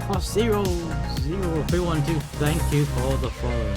Oh, 00312, thank you for the follow.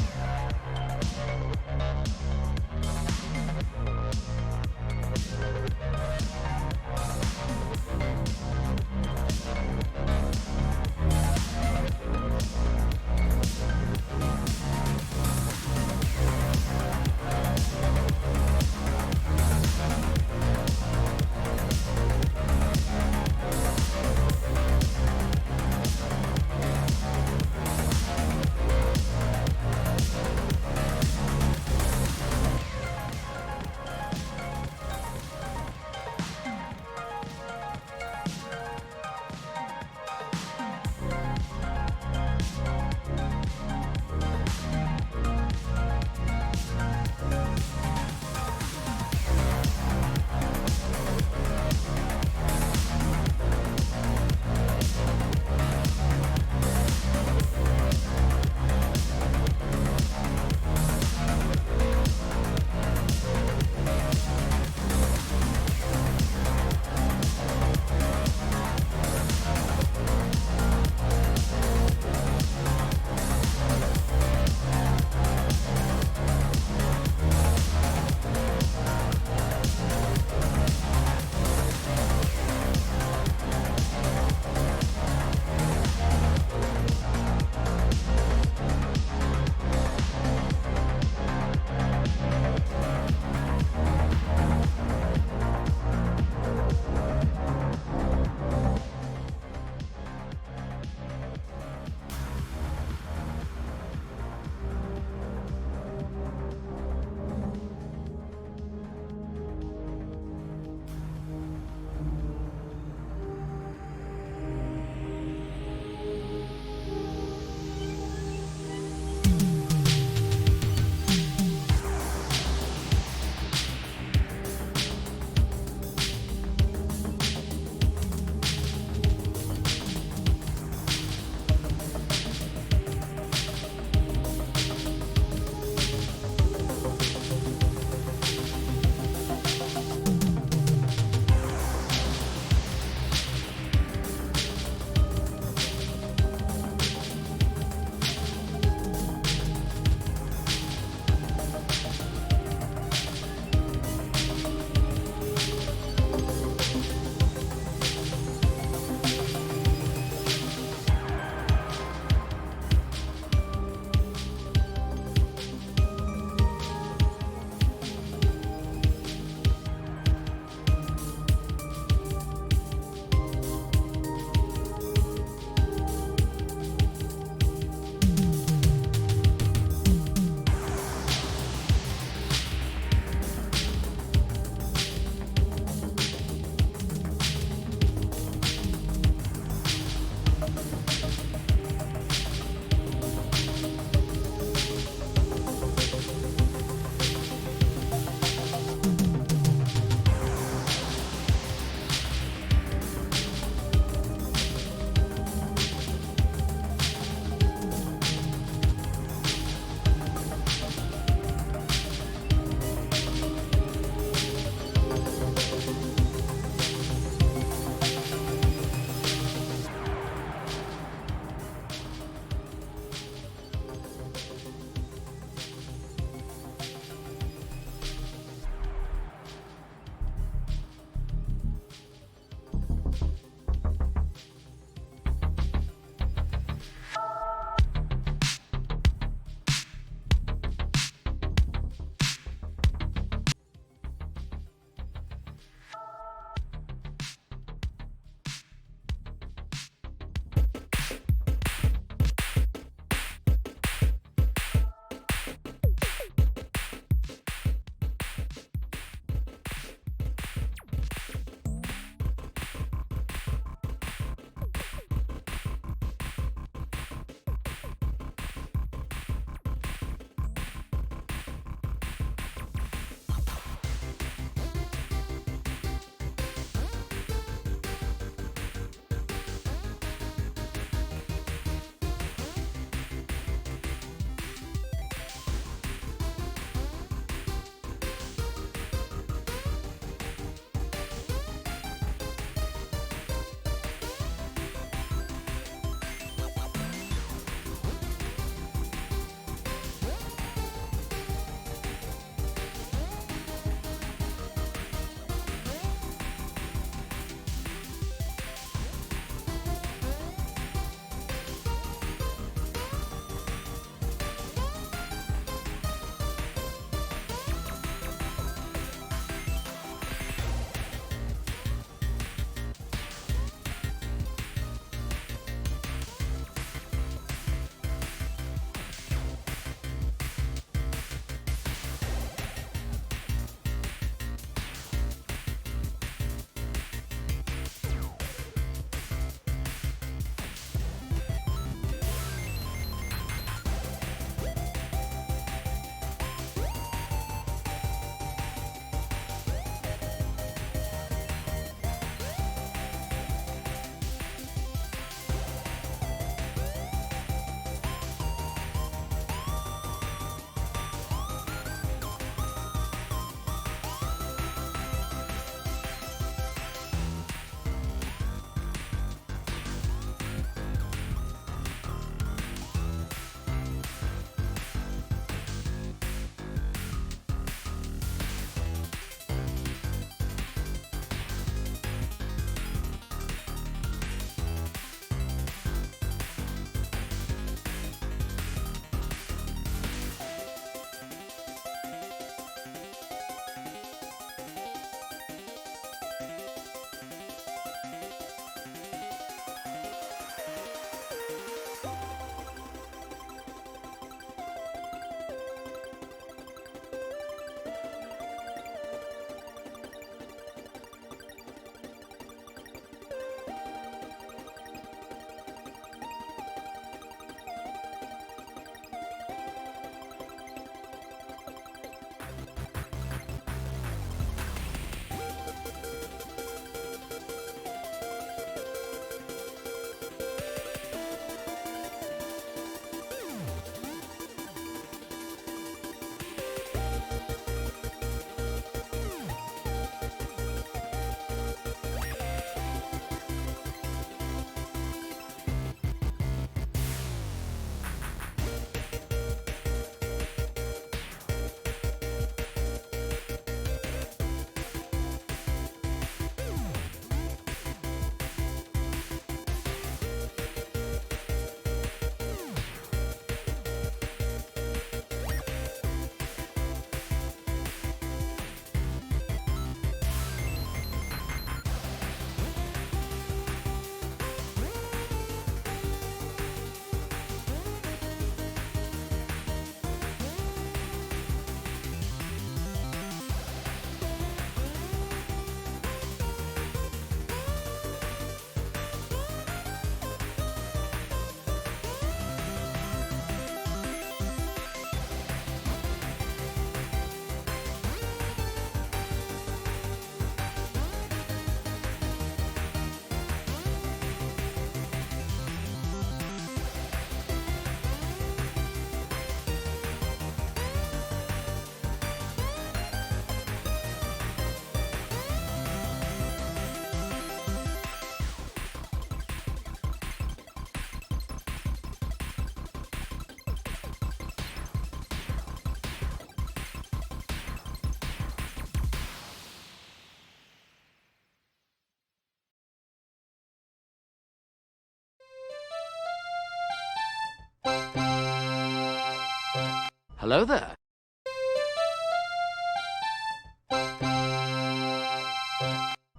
Hello there.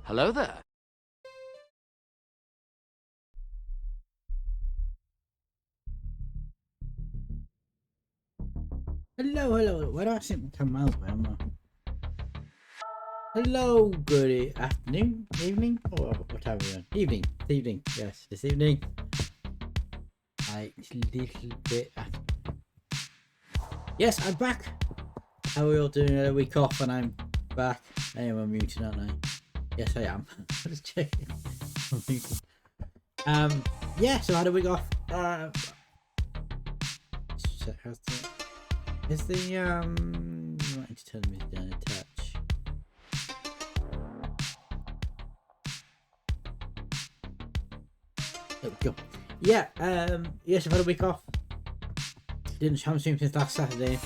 Hello there. Hello. Where do I sit my 10 miles away? Hello, good afternoon, evening, or whatever. Evening. Yes, this evening. It's a little bit. Yes, I'm back. How are we all doing? A week off, and I'm back. I am unmuted, aren't I? Yes, I am. Just checking. Yeah. So I had a week off. Is the wanting to turn me down a touch? There we go. Yeah. Yes, I've had a week off. Didn't have stream since last Saturday.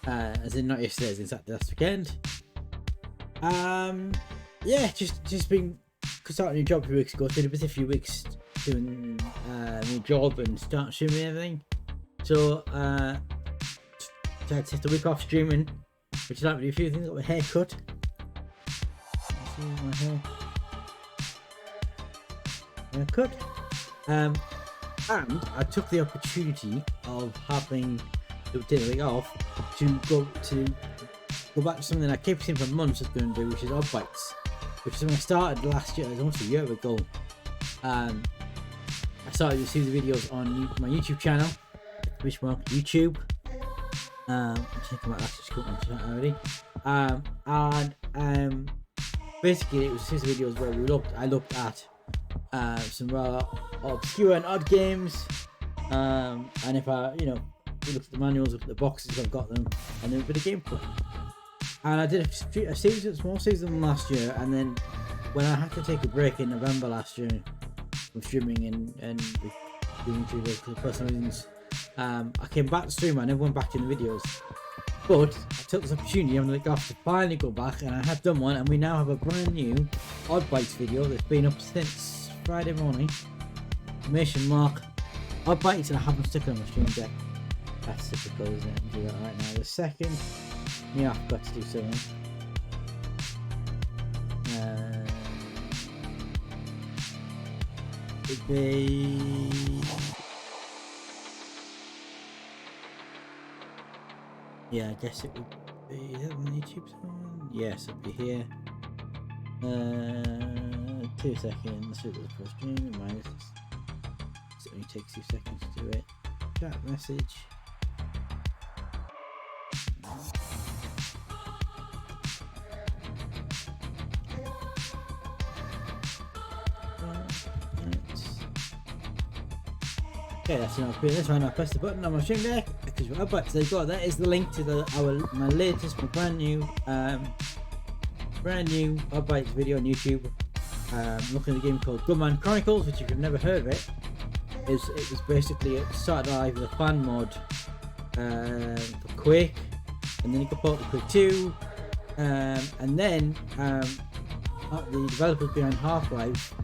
As in not yesterday, as in Saturday last weekend. Yeah, just been starting a new job a few weeks ago. It's been a busy few weeks doing a new job and start streaming and everything. So I had to take the week off streaming, which is like to do a few things. Got my hair cut. See my hair cut. And I took the opportunity of having the week off to go back to something I kept saying for months I was going to do, which is oddbytes, which is something I started last year. It was almost a year ago. I started to see the videos on my YouTube channel, which mark YouTube. Check my last comment already. Basically it was series of videos where I looked at some rather obscure and odd games. And if I, we looked at the manuals, looked at the boxes, I've got them, and then a bit of gameplay. And I did a small series of them last year, and then when I had to take a break in November last year from streaming and doing YouTube for personal reasons, I came back to stream. I never went back to the videos, but I took this opportunity on the week off to finally go back, and I have done one, and we now have a brand new oddbytes video that's been up since Friday morning. Exclamation mark oddbytes, and I haven't stuck it on my stream deck. That's typical, isn't it? I'll do that right now. The second, yeah, I've got to do something. It'd be. Yeah, I guess it would be. Is that on YouTube one? Yes, it'll be here. 2 seconds. Let's do the first stream. Minus. It only takes 2 seconds to do it. Chat message. Okay, that's enough. This one, I press the button on my stream deck. But there you go. That is the link to my brand new oddbytes video on YouTube. Looking at a game called Gunman Chronicles, which if you've never heard of it, it was basically it started live with a fan mod for Quake, and then it got bought to Quake 2, and then the developers behind Half-Life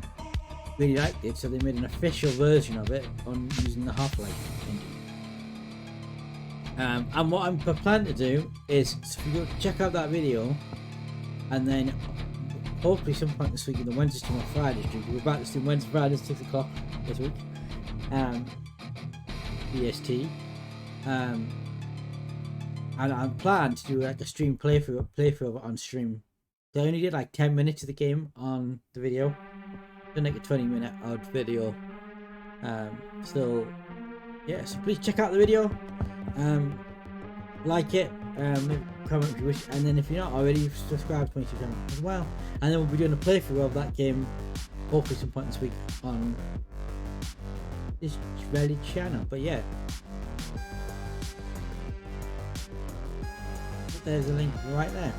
really liked it, so they made an official version of it on using the Half-Life engine. And what I'm planning to do is check out that video, and then hopefully some point this week in the Wednesday stream or Friday stream. We're back to stream Wednesday, Friday, 6 o'clock this week. BST. And I'm planning to do like a stream playthrough of it on stream. So I only did like 10 minutes of the game on the video. Done like a 20-minute odd video. So yeah, so please check out the video. Like it, comment if you wish, and then if you're not already, subscribe to my YouTube channel as well. And then we'll be doing a playthrough of that game hopefully some point this week on this very channel. But yeah, there's a link right there.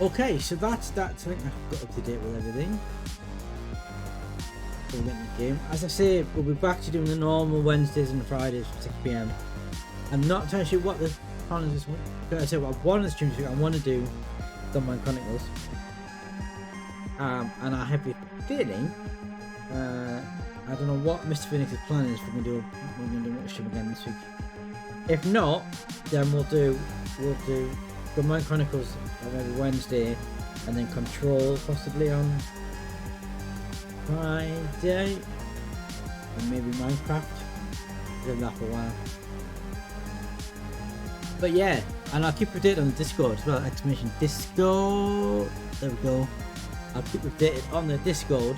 Okay, so that's I think I've got up to date with everything. So we'll get in the game. As I say, we'll be back to doing the normal Wednesdays and Fridays at 6 PM. I'm not entirely sure what the plan is this week. I say what one of the streams I want to do Gunman Chronicles. And I have a feeling I don't know what Mr. Phoenix's plan is. We're gonna do a stream again this week. If not, then we'll do Good Morning Chronicles on maybe Wednesday, and then Control possibly on Friday, and maybe Minecraft. Done that for a while. But yeah, and I'll keep updated on the Discord as well. Exclamation Discord. There we go. I'll keep updated on the Discord.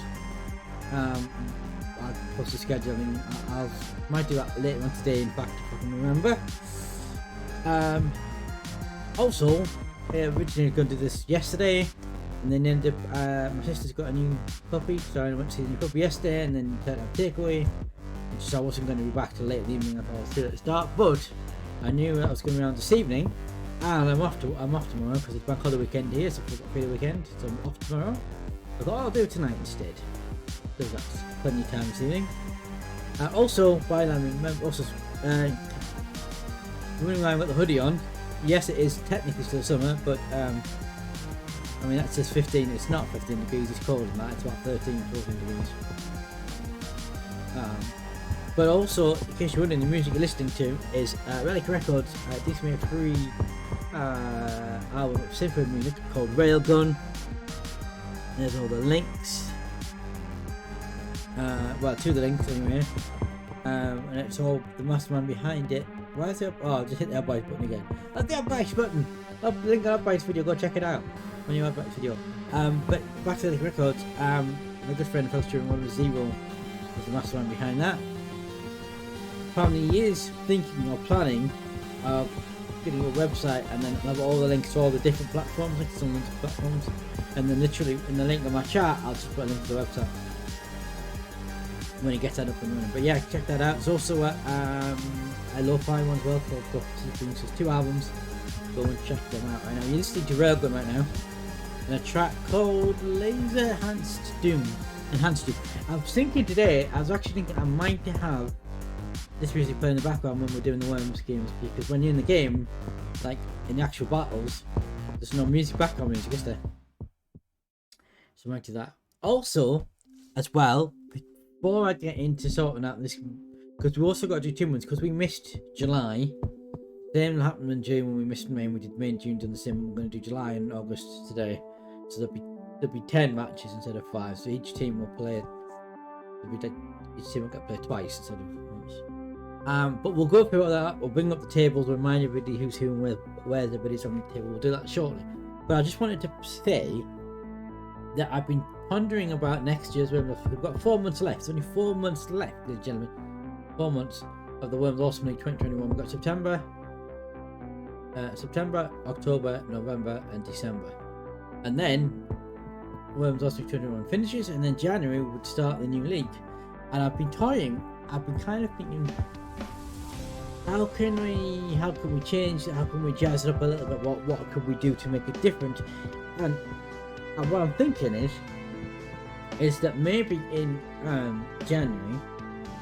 I'll post the schedule. I mean, I might do that later on today. In fact, if I can remember. Also, I originally going to do this yesterday, and then ended up. My sister's got a new puppy, so I went to see the new puppy yesterday, and then had a takeaway. So I wasn't going to be back till late in the evening. I thought I was still at the start, but I knew that I was going to be around this evening, and I'm off tomorrow because it's bank holiday weekend here, so I've got a free weekend, so I'm off tomorrow. I thought I'll do it tonight instead. So that's plenty of time this evening. Also, by the way, remember also running around with the hoodie on. Yes, it is technically still summer, but I mean that says 15. It's not 15 degrees. It's colder than that. It's about 13, 14 degrees. But also, in case you're wondering, the music you're listening to is Relic Records. This made a free album of simple music called Railgun. There's all the links. Well, to the links anyway. And it's all the mastermind behind it. Why is it? Oh, just hit the oddbytes button again. That's the oddbytes button. Link the oddbytes video. Go check it out on your oddbytes video. But back to Relic Records. My good friend Felstrom 1 is the mastermind behind that. Apparently he is thinking or planning of getting a website, and then have all the links to all the different platforms, like some links to platforms, and then literally in the link on my chat I'll just put a link to the website when he gets that up and running. But yeah, check that out. It's also a lo-fi one as well called so it's 2 albums. Go and check them out right now. You're listening to Railgun right now, and a track called Laser Enhanced Doom. I was thinking today, I was actually thinking I might have this music playing in the background when we're doing the Worms games, because when you're in the game, like in the actual battles, there's no background music, is there? So I might do that. Also, as well, before I get into sorting out this, because we also got to do 2 months, because we missed July. Same happened in June when we missed May, and we did May and June done the same. We're going to do July and August today, so there'll be 10 matches instead of 5. So each team will play. Each team will get played twice instead of once. But we'll go through all that. We'll bring up the tables, remind everybody who's who and where everybody's on the table. We'll do that shortly. But I just wanted to say that I've been pondering about next year's Worms. We've got 4 months left. There's only 4 months left, ladies and gentlemen. 4 months of the Worms Awesome League 2021. We've got September, October, November, and December. And then Worms Awesome League 2021 finishes, and then January we would start the new league. And I've been kind of thinking, how can we change it? How can we jazz it up a little bit? What could we do to make it different? And what I'm thinking is that maybe in January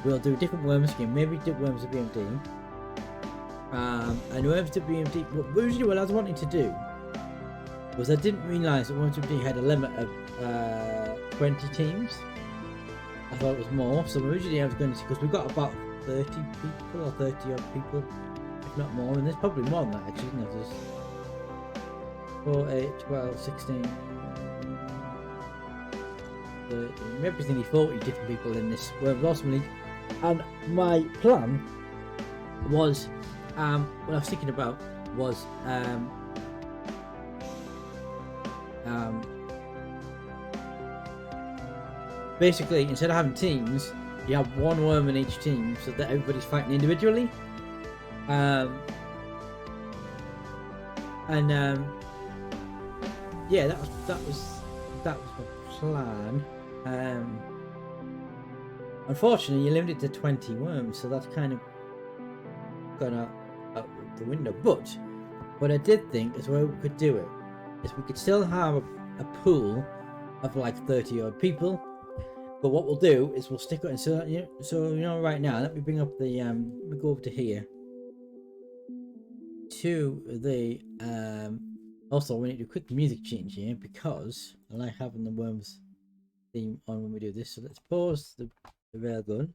we'll do a different Worms game. Maybe do Worms of BMD. And Worms of BMD. Usually, what I was wanting to do was I didn't realise that Worms of BMD had a limit of 20 teams. I thought it was more. So originally I was going to, because we've got about 30 people or 30 odd people, if not more, and there's probably more than that actually, isn't there? There's 4, 8, 12, 16, 30, maybe there's nearly 40 different people in this Worms Awesome League. And my plan was, what I was thinking about was, basically, instead of having teams, you have one worm in each team, so that everybody's fighting individually. Yeah, that was my plan. Unfortunately, you're limited to 20 worms, so that's kind of gone out the window. But what I did think is where we could do it is we could still have a pool of like 30 odd people. But what we'll do is we'll stick it in. So right now, let me bring up the let me go over to here to the also we need to do a quick music change here because I like having the Worms theme on when we do this. So let's pause the railgun.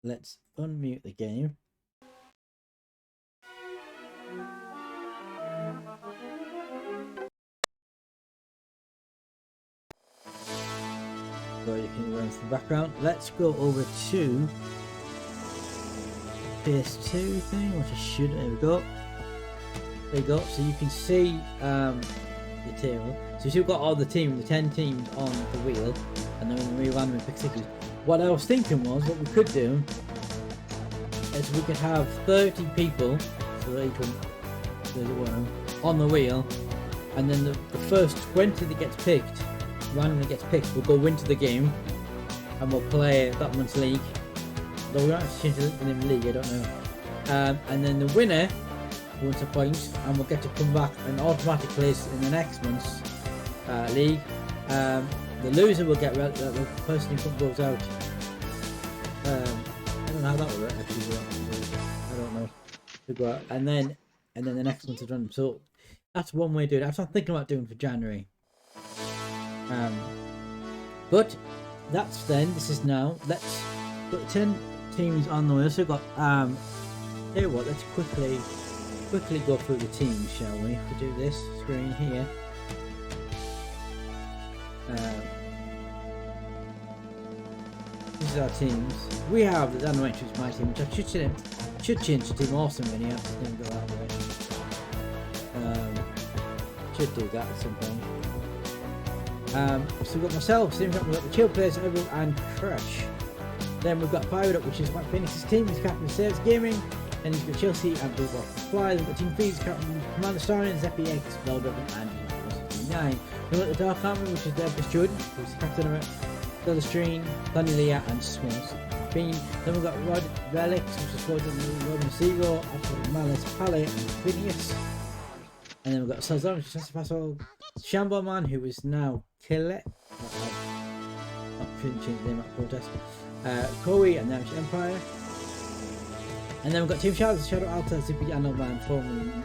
Let's unmute the game. runs the background. Let's go over to PS2 thing, which I should. There we go. There you go. So you can see the table. So you've got all the teams, the 10 teams on the wheel, and then we random and pick stickers. What I was thinking was, what we could do is we could have 30 people, so that each one there's one on the wheel, and then the first 20 that gets picked, randomly gets picked, will go into the game, and we'll play that month's league. Though we don't have to change the name of the league, I don't know. And then the winner wins a point, and we'll get to come back and automatically place in the next month's league. The loser will get the person who goes out. I don't know how that will actually work. I don't know. To go out. And then the next one's random. So that's one way to do it. That's what I'm thinking about doing for January. But that's then. This is now. Let's put 10 teams on the wheel. So we've got here what? Let's quickly go through the teams, shall we? If we do this screen here. These are our teams. We have the Dynamite, which is my team, which I should change to Team Awesome when you have to go that way. Should do that at some point. So we've got myself, we've got the Chill Players, and Crash. Then we've got Fired Up, which is Matt Phoenix's team, he's captain of Saves Gaming. And he's got Chelsea and Blue Box Fly. We've got Team Feeds, Captain Commander Starion, Zeppy X, Veldriven, and 9. We've got the Dark Army, which is the Empress Jordan, who's the captain of it. Stream, Daniela, and Swans Bean. Then we've got Rod Relics, which is called Robin Zero, after Malice, Palais, and Phineas. And then we've got Salzar, which is Sassafasol, Shambo Man, who is now Killet. I shouldn't change the name at protest. Koi, and now it's Empire. And then we've got Team Shadow, Shadow Alta, Zippy, and Old Man, Form. And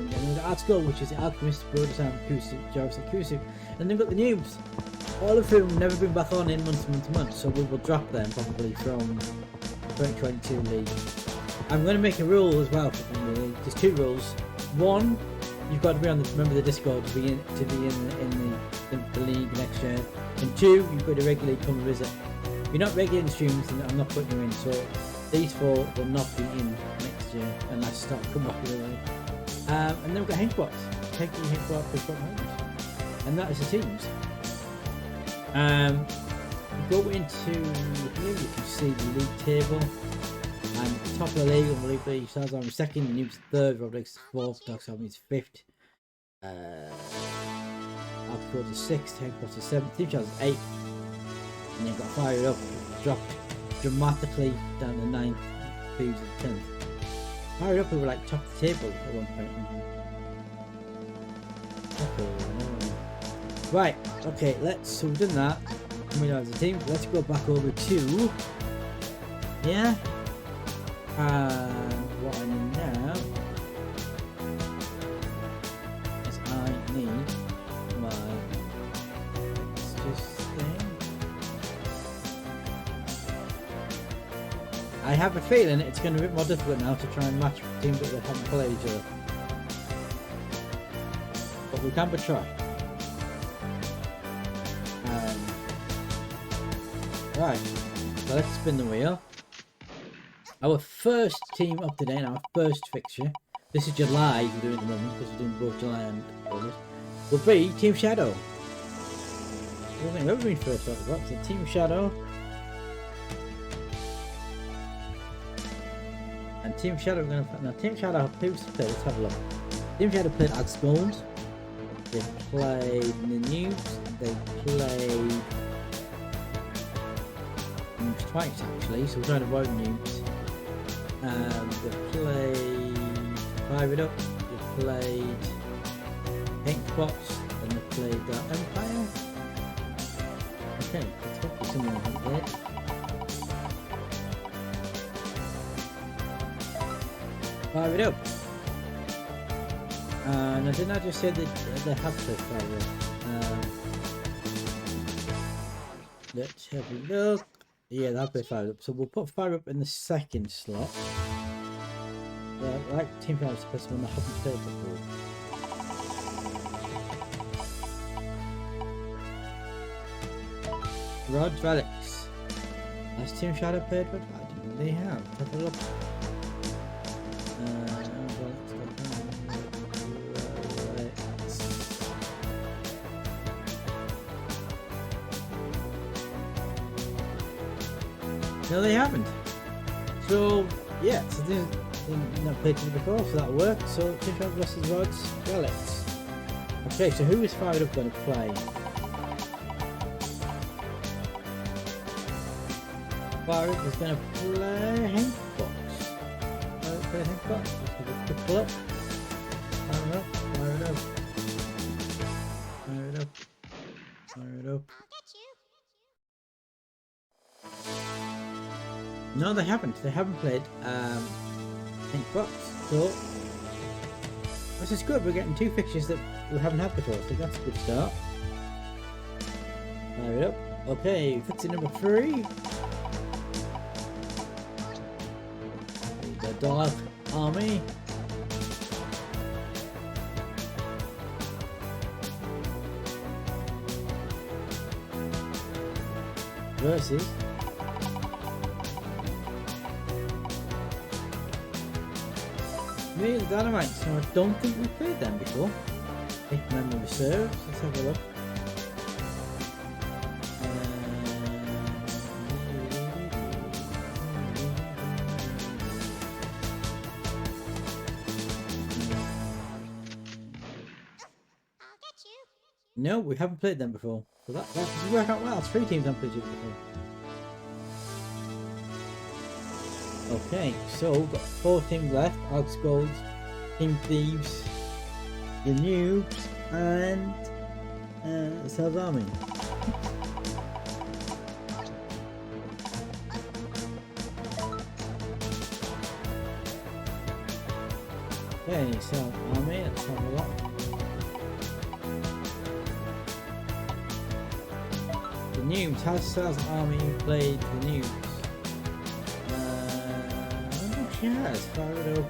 then we've got Art Skull, which is the Alchemist, Brodersam, Kusu, Jarvis, and Kusu. And then we've got the Noobs. All of whom have never been back on in month, so we will drop them probably from 2022 league. I'm going to make a rule as well for the league. There's 2 rules. One, you've got to be on the member of the Discord to be in the league next year. And 2, you've got to regularly come visit. If you're not regularly in streams, then I'm not putting you in. So these 4 will not be in next year unless I start coming back with the league. And then we've got Hinkbox. And that is the teams. Go into here, you can see the league table, and top of the league, I believe the Stars Army 2nd, the Noobs 3rd, Roblox 4th, Dogs Army is 5th, Article is 6th, Headquarters is 7th, Team Charles is 8th, and then got Fired Up, dropped dramatically down to 9th, Thieves at 10th. Fired Up, we were like top of the table at one point. Right, okay, so we've done that. Coming out as a team, let's go back over to yeah. What I need now is I need my thing. I have a feeling it's going to be a bit more difficult now to try and match teams that haven't played each other. But we can but try. Right, so let's spin the wheel. Our first team up today, our first fixture, this is July we're doing at the moment because we're doing both July and August, will be Team Shadow. Where have we been first off? So Team Shadow. And Team Shadow, we're going to now Team Shadow, who's played? Let's have a look. Team Shadow played as Bones. They played the Noobs. They played Noobs twice actually, so we're trying to avoid Noobs. They played Private Up, they played Pink Box, and they played Empire. Okay, let's hope there's someone out there. Fire it up. And I didn't I just say that they have to fire it up. Let's have a look. Yeah, they have to fire up. So we'll put fire up in the second slot. Like Team Fire is the person I haven't played before. Rod Relics. Has Team Shadow played Rod? I don't think they have. Have a look. No, they haven't. So, yeah, so they've not played it before, so that'll work. So, Team Shadow versus Rod's Relics. Okay, so who is Fired Up going to play? Fired Up is going to play Hankbox. Play Hankbox. Let's give it a quick pull up. Fire it up, fire it up. Fire it up. Fire it up. No, they haven't. They haven't played Hankbox. So this is good. We're getting two fixtures that we haven't had before, so that's a good start. Fire it up. Okay, fixture number 3. The Dark Army. Versus me, the Dynamites. So I don't think we've played them before. If memory serves, let's have a look. No, we haven't played them before. So that doesn't work out well. 3 teams haven't played it before. Okay, so we've got 4 teams left. Alex Golds, Team Thieves, the Noobs, and South Army. Okay, South Army, let's have a look. The Noobs, has South Army played the Noobs? She has, fire it up.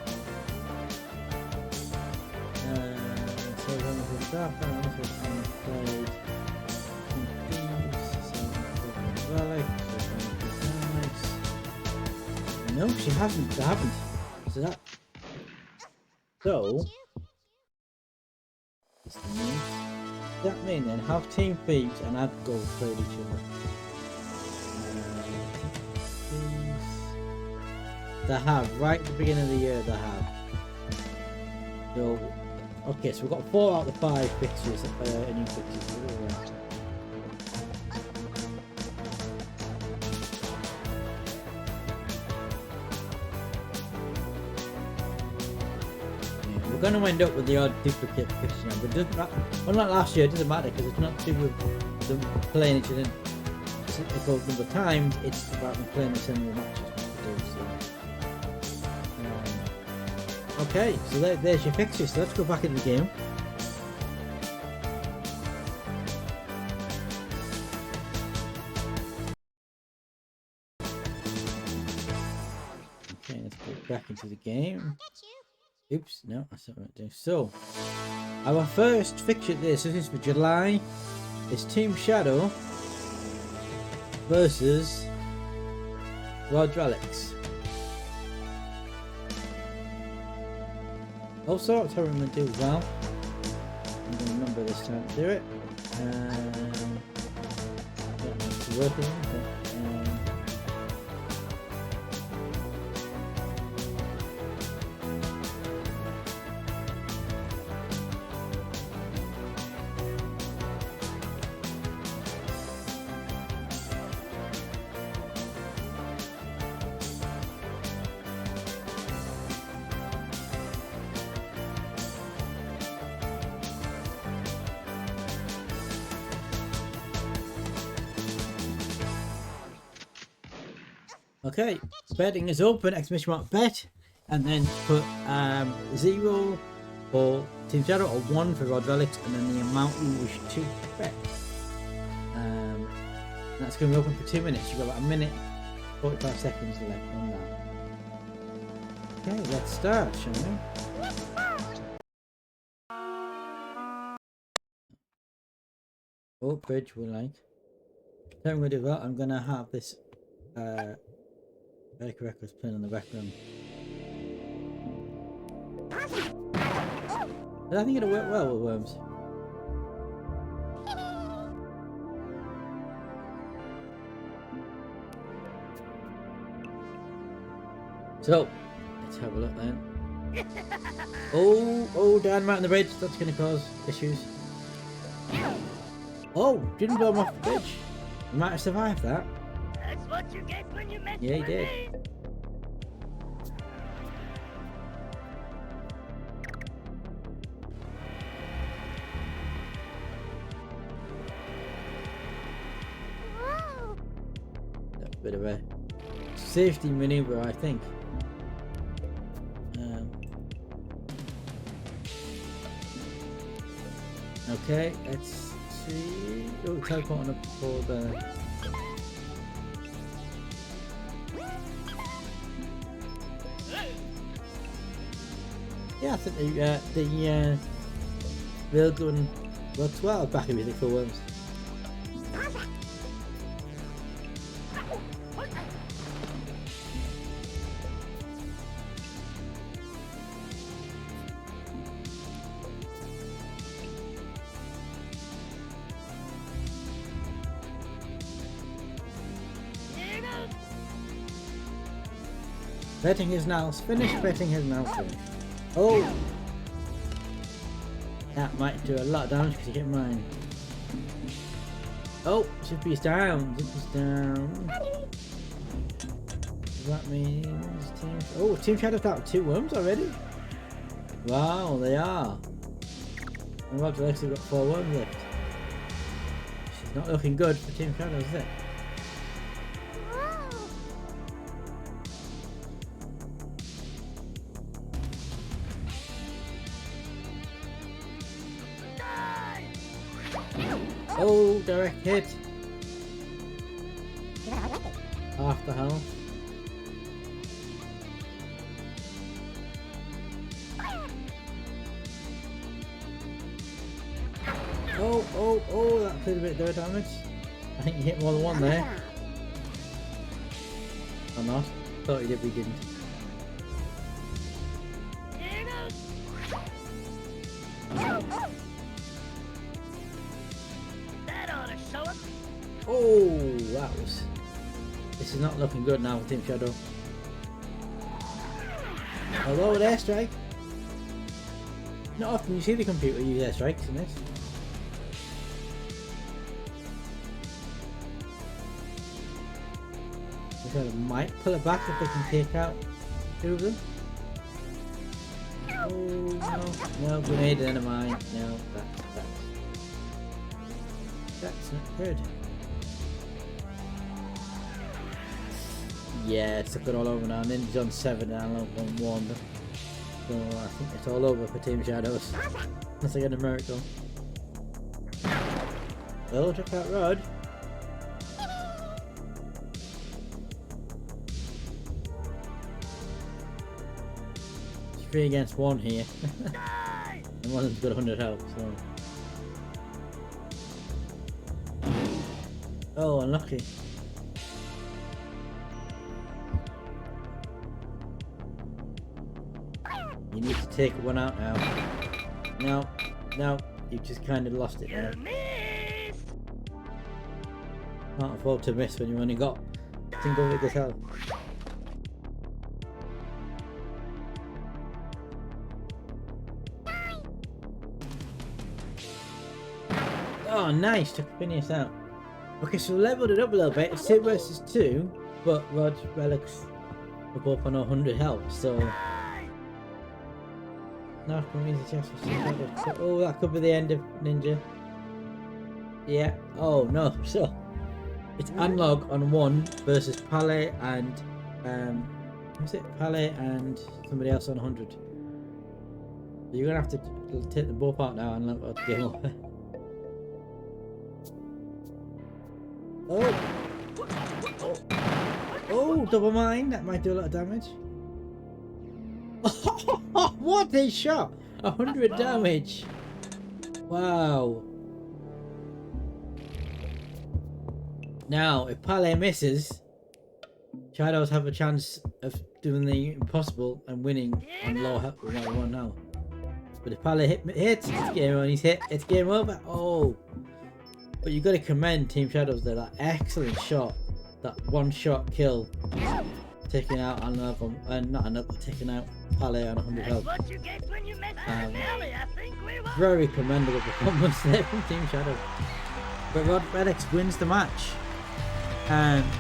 So then we start and also played Thieves, so Relic, so no, she hasn't, they haven't. So that does that mean then have Team Thieves and Ad Gold played each other? They have, right at the beginning of the year they have. So, okay, so we've got 4 out of the 5 fixtures, new fixtures. Yeah, we're going to end up with the odd duplicate fixture now, but it doesn't matter. Unlike last year, it doesn't matter because it's not to do with them playing each other a gold number of times, it's about them playing the similar matches. Okay, so there's your fixtures. So let's go back into the game. Okay, let's go back into the game. Oops, no, that's not what I do. So, our first fixture this is for July. Is Team Shadow versus Rod Relics. Also, that's how I'm going to do as well. I'm going to remember this time to do it. Don't know if it's working, but okay, betting is open, exclamation mark bet, and then put 0 for Team Shadow or 1 for Rod Relics, and then the amount you wish to bet. That's going to be open for 2 minutes. You've got about 1 minute, 45 seconds left on that. Okay, let's start, shall we? Oh, bridge we like. So I'm going to do that. I'm going to have this Baker Records playing in the background. But I think it'll work well with worms. So, let's have a look then. Oh, dynamite on the bridge. That's going to cause issues. Oh, didn't blow him off the bridge. He might have survived that. That's what you get when you mess Yeah, he with did. me. That's a bit of a safety maneuver, I think. Okay, let's see. Oh, teleporting up for the. Yeah, I think the railgun works well. Back music for worms. Here goes. Betting is now finished. Betting is now finished. Oh! That might do a lot of damage because you get mine. Oh! Zippy's down. Zippy's down. That means Team... Oh! Team Shadow's got 2 worms already? Wow, they are. And Rob's actually got 4 worms left. She's not looking good for Team Shadow, is it? Oh, direct hit. Half the health. Oh, that did a bit of damage. I think you hit more than one there. Or not? Thought you did, but you didn't. Here goes. That ought to show him. Oh, that was... This is not looking good now for Team Shadow. Although with airstrike. Not often you see the computer use airstrikes in this. They might pull it back if they can take out 2 of them. Oh no, grenade and a mine. No, that's not good. Yeah, it's looking all over now. Ninja's on 7 and I'm on 1. So I think it's all over for Team Shadows. Unless I get a miracle. Oh, took that rod. It's 3 against 1 here. And one of them's got 100 health, so. Oh, unlucky. You need to take one out now. No, you've just kind of lost it there. You missed. Can't afford to miss when you only got single figures health. Oh, nice! Took Phineas out. Okay, so we leveled it up a little bit. It's 2 versus 2, but Rod's relics are both on 100 health, so. Now can we use the chest for oh, that could be the end of Ninja. Yeah. Oh no. So it's analog on 1 versus Palais and who's it? Palais and somebody else on 100. So you're gonna have to take them both out now and let the game over. Oh, double mine. That might do a lot of damage. What a shot! 100 damage. Wow. Now, if Pele misses, Shadows have a chance of doing the impossible and winning on low health with what I want now. But if Pele hits, it's game on. He's hit, it's game over. Oh, but you got to commend Team Shadows there. That excellent shot, that one-shot kill, taking out another, taking out Pele on 100 That's health. what you get when you mess with Nelly. I think we won. Very commendable performance there from Team Shadows. But Rod FedEx wins the match. And yeah.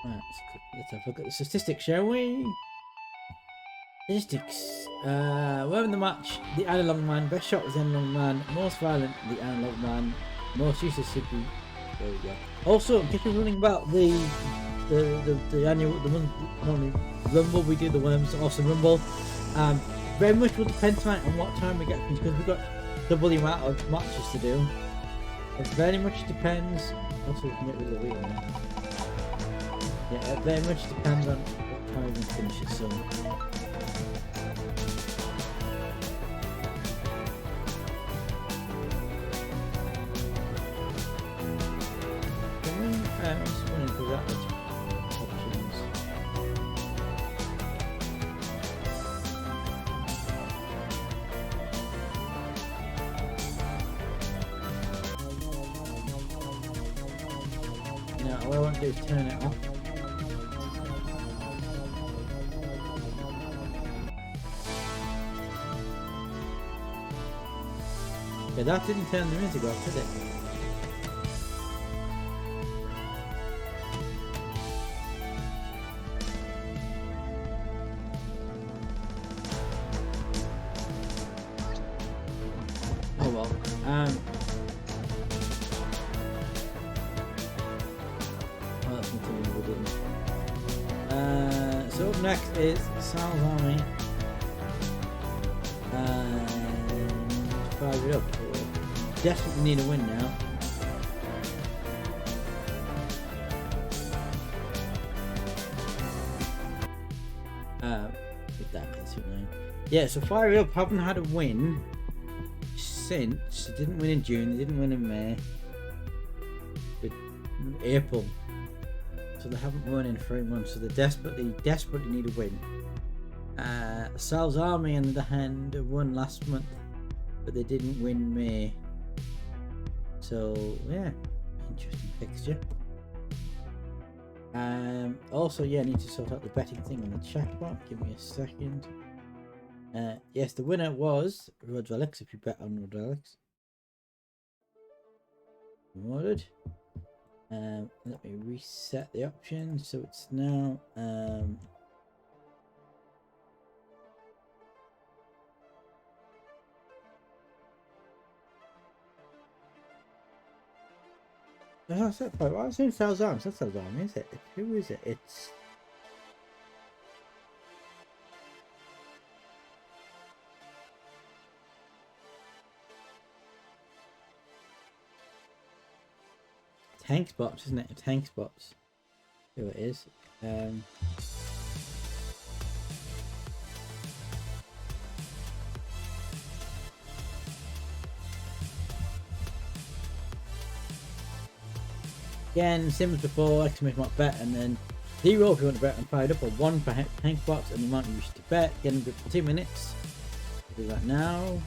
Right, let's have a look at the statistics, shall we? Statistics. Winning the match, the analog man. Best shot was the analog man. Most violent, the analog man. Most useless should be. There we go. Also, in case you're wondering about the annual, the one normally Rumble, we do the Worms Awesome Rumble. Very much will depend tonight on what time we get because we've got double the amount of matches to do. It very much depends. Also, we can get rid of the wheel now. Yeah, it very much depends on what time we can finish it. So. I'm just wondering if that was options. Now, all I want to do is turn it off. Okay, that didn't turn the music off, did it? Oh well. Oh, that's something we didn't. So up next is Sal's Army. And fire it up. Definitely need a win now. With that, yeah, so Fire It Up haven't had a win since. They didn't win in June, they didn't win in May, but April. So they haven't won in 3 months, so they desperately need a win. Sal's Army, on the other hand, won last month, but they didn't win May. So yeah, interesting fixture. Also, yeah, I need to sort out the betting thing on the chat bot. Give me a second. Yes, the winner was Rod Relics. If you bet on Rod Relics, rewarded. Let me reset the options so it's now that's it. Why was it Sal's Arms? That's Sal's Army, is it? Who is it? It's Tank Spots, isn't it? Tank Spots. Who it is? Again, same as before, exclamation mark bet, and then 0 if you want to bet and Fired Up, or 1 for Tank Box, and the amount you wish to bet. Getting good for 2 minutes. I'll do that now.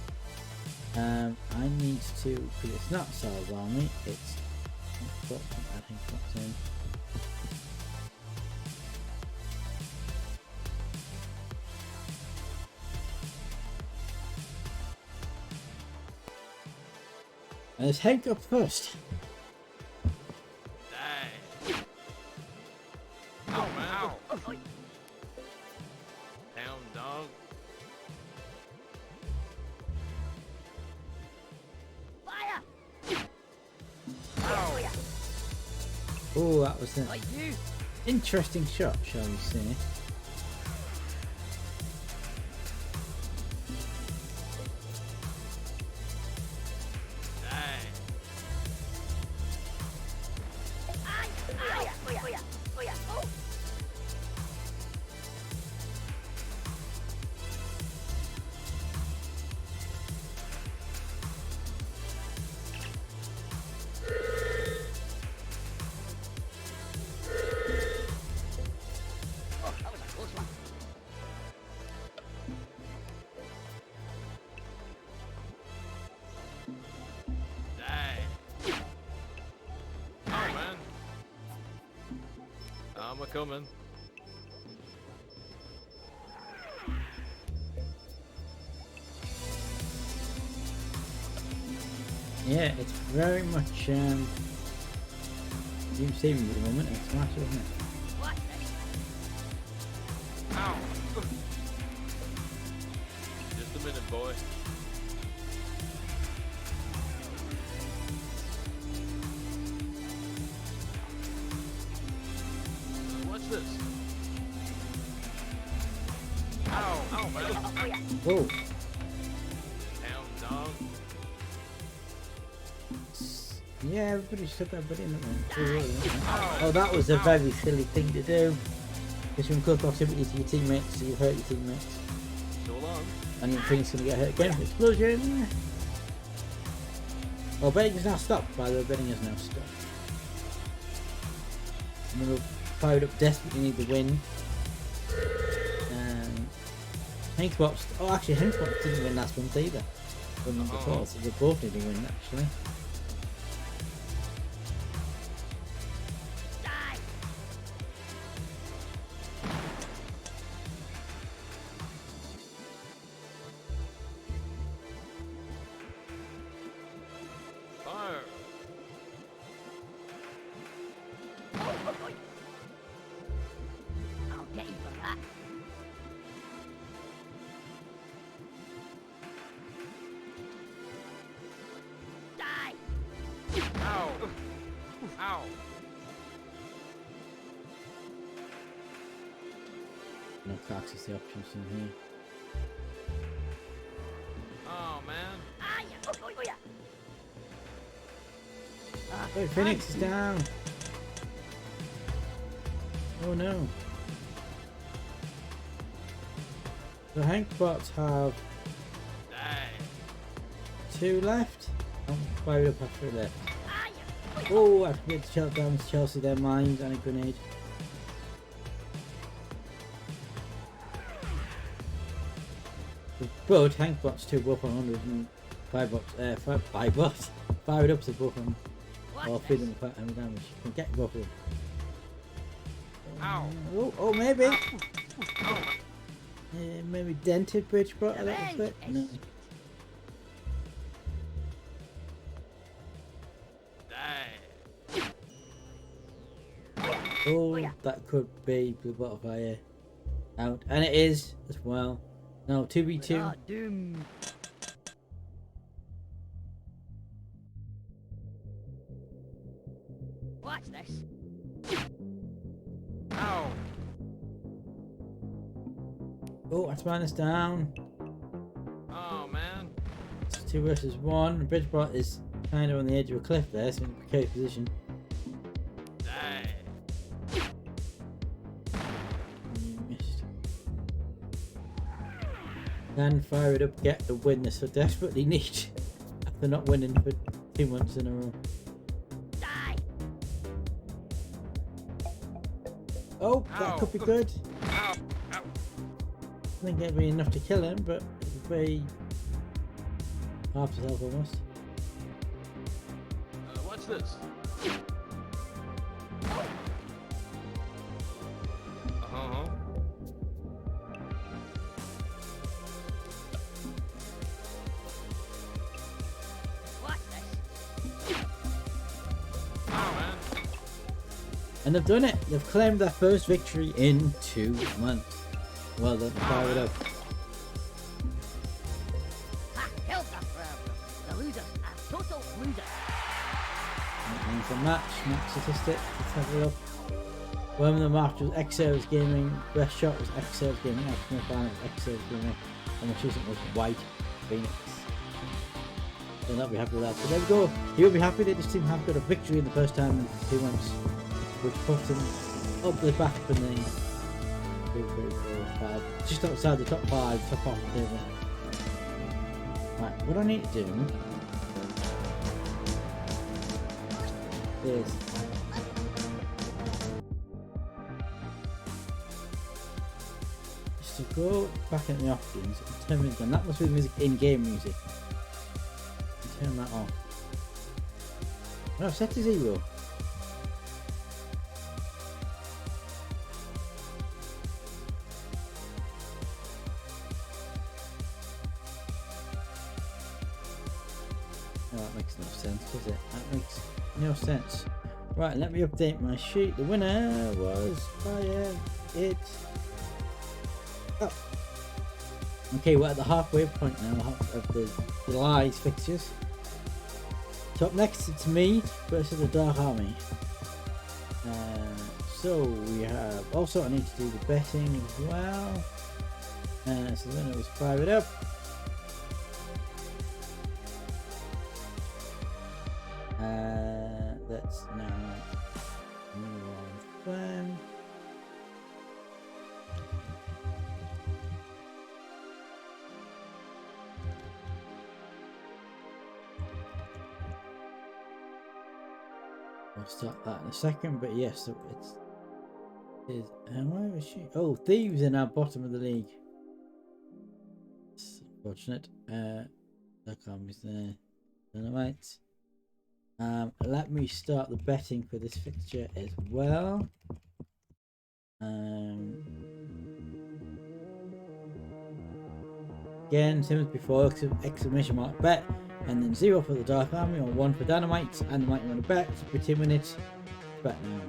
I need to, because it's not Sal's Army, it's Tank Box in. And let's Hank up first. Oh, that was an interesting shot, shall we say. I'm a coming. Yeah, it's very much you saving at the moment, and it's massive, isn't it? What the? Ow! Just a minute, boy. What's this? Ow! Ow, man! Whoa! Down, dog. Yeah, everybody should have been in it, man. Oh, that was a very silly thing to do. Because you cause proximity to your teammates, so you hurt your teammates. Go along. And your thing's gonna get hurt again. Explosion! Oh, betting is now stopped, by the way. Betting is now stopped. And we're fired up, desperately need the win. And Hankbox. Oh, actually, Hankbox didn't win last month either. From before, so they both need to win, actually. Fire! I'll get you for that. Die! Ow! Ow! No, access the options in here. Oh, man. Ah, yeah. Oh, yeah. Oh, Phoenix is down. Oh no. The Hankbots have Die. 2 left. I'm fired up after left. Ah, yeah. Oh, I have to get to Chelsea their mines and a grenade. But Hankbots 2 both on 100 and fired up to both on. Or What feed them quite heavy damage. You can get both of them. Ow! Oh, maybe. Ow! Maybe dented Bridgebot a little bit. No. Die. Oh, that could be Blue Butterfly out. And it is as well. No, 2v2. Ah, doom. Watch this. Ow! Oh, that's minus down. Oh, man. It's 2 versus 1. Bridgebot is kind of on the edge of a cliff there, so in a precarious position. Die. You missed. Then fire it up, get the win they so desperately need after not winning for 2 months in a row. Die! Oh, that could be good. Ow! Ow! I think it'd be enough to kill him, but it'd be half his health almost. What's this? Uh-huh. Watch this. Oh, man. And they've done it. They've claimed their first victory in 2 months. Well done, fire it up. Ha! Help us, the losers. A total loser. That means a match statistic. Let's have a look. Winner of the match was X-Serves Gaming. Best shot was X-Serves Gaming. X-Men Finals, X-Serves Gaming. And the choosing was White Phoenix. They'll not be happy with that. So there we go. He'll be happy that this team have got a victory in the first time in 2 months. Which puts them up the back in the 2, 3, 4, 5. Just outside the top 5, top half of the table. Right, what I need to do is just to go back in the options and turn it on. That must be the music in-game music. And turn that off. No, set to 0. No, that makes no sense, does it? That makes no sense. Right, let me update my sheet. The winner was Fire It Up. Okay, we're at the halfway point now of the July's fixtures. So up next, it's me versus the Dark Army. So we have also, I need to do the betting as well. So the winner was Fire It Up. Let's now move on plan. I'll start that in a second, but yes, so where is she? Oh, Thieves in our bottom of the league. It's unfortunate. That comes there. Dynamite. Let me start the betting for this fixture as well. Again, same as before, exclamation mark bet, and then 0 for the Dark Army or 1 for Dynamite, and the might want to bet for 2 minutes. Bet now.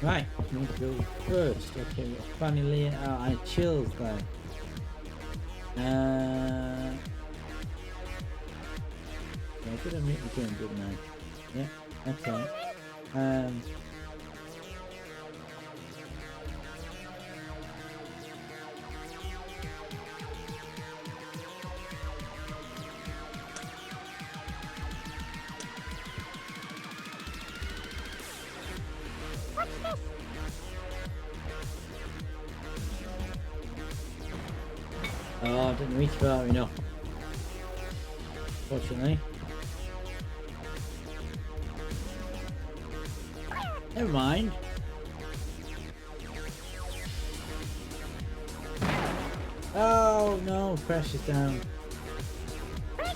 Right, I'm going to go first. Okay, we've got Fanny Lee and Chills there. Yeah, I did admit the game, didn't I? Yeah, okay. Oh, I didn't reach far enough. Fortunately. Never mind. Oh no, crashes down. Oh.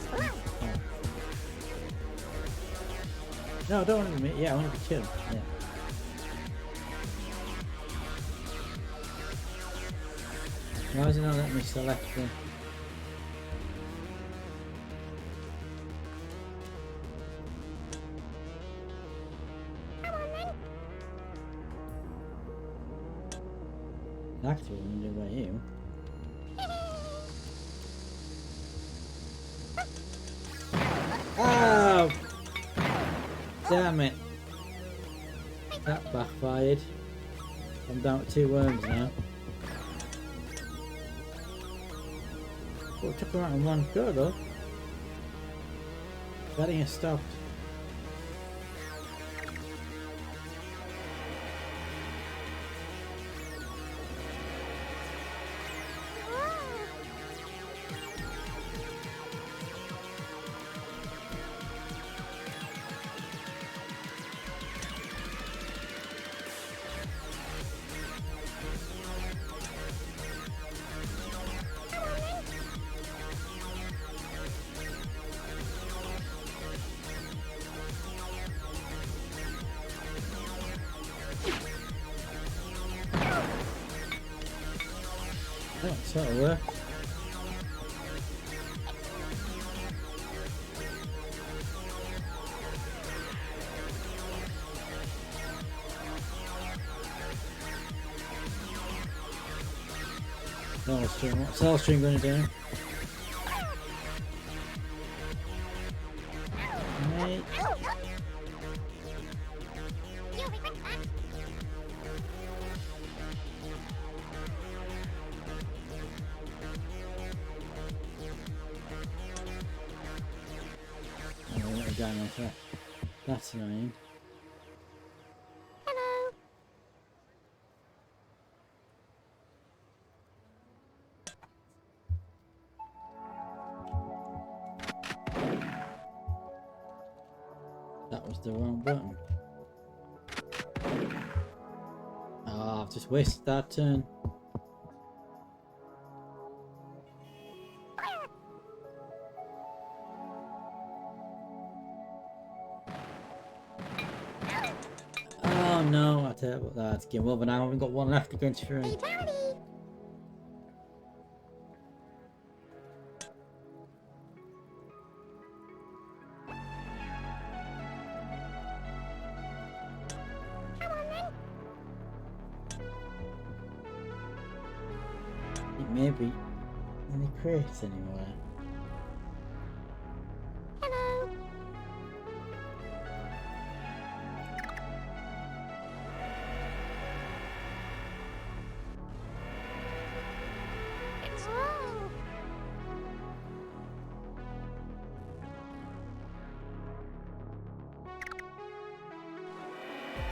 No, I don't want to be. Yeah, I want to be chill. Yeah. Why does it not let me select the... That's what I'm gonna do by you. Oh! Damn it. That backfired. I'm down to 2 worms now. Well, it took them out in one go though. Betting has stopped. Oh, that'll work. Cell string, what's cell string going to do? Mate. Down like that. That's annoying. Hello. That was the wrong button. Oh, I've just wasted that turn. But that's game over now. We've got one left against Fury. Fatality. Come on then. It may be any crates anywhere. Hello. It's wrong.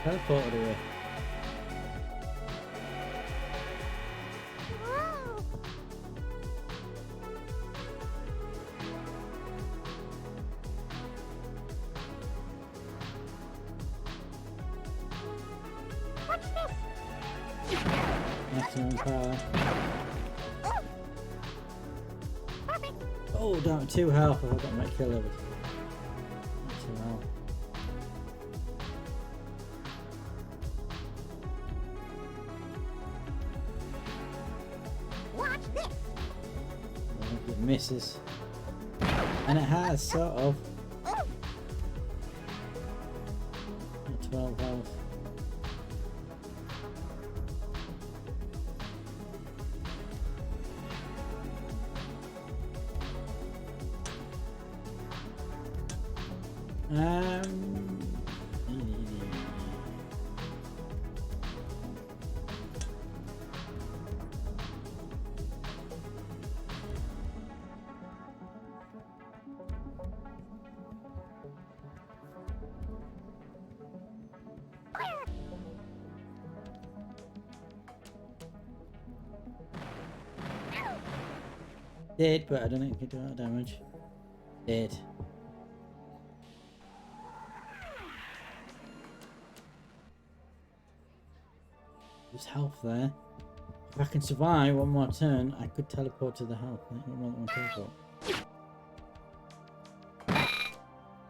Teleported away. Whoa. What's this? Maximum power. Oh. Perfect. Oh, down to 2 health. I've got my kill over. 2 health. Watch this. I hope it misses. And it has, sort of. Oh. 12 health. Fire. Ow. Did, but I don't think it can do that damage. Did. There's health there. If I can survive one more turn, I could teleport to the health. I think I want one teleport.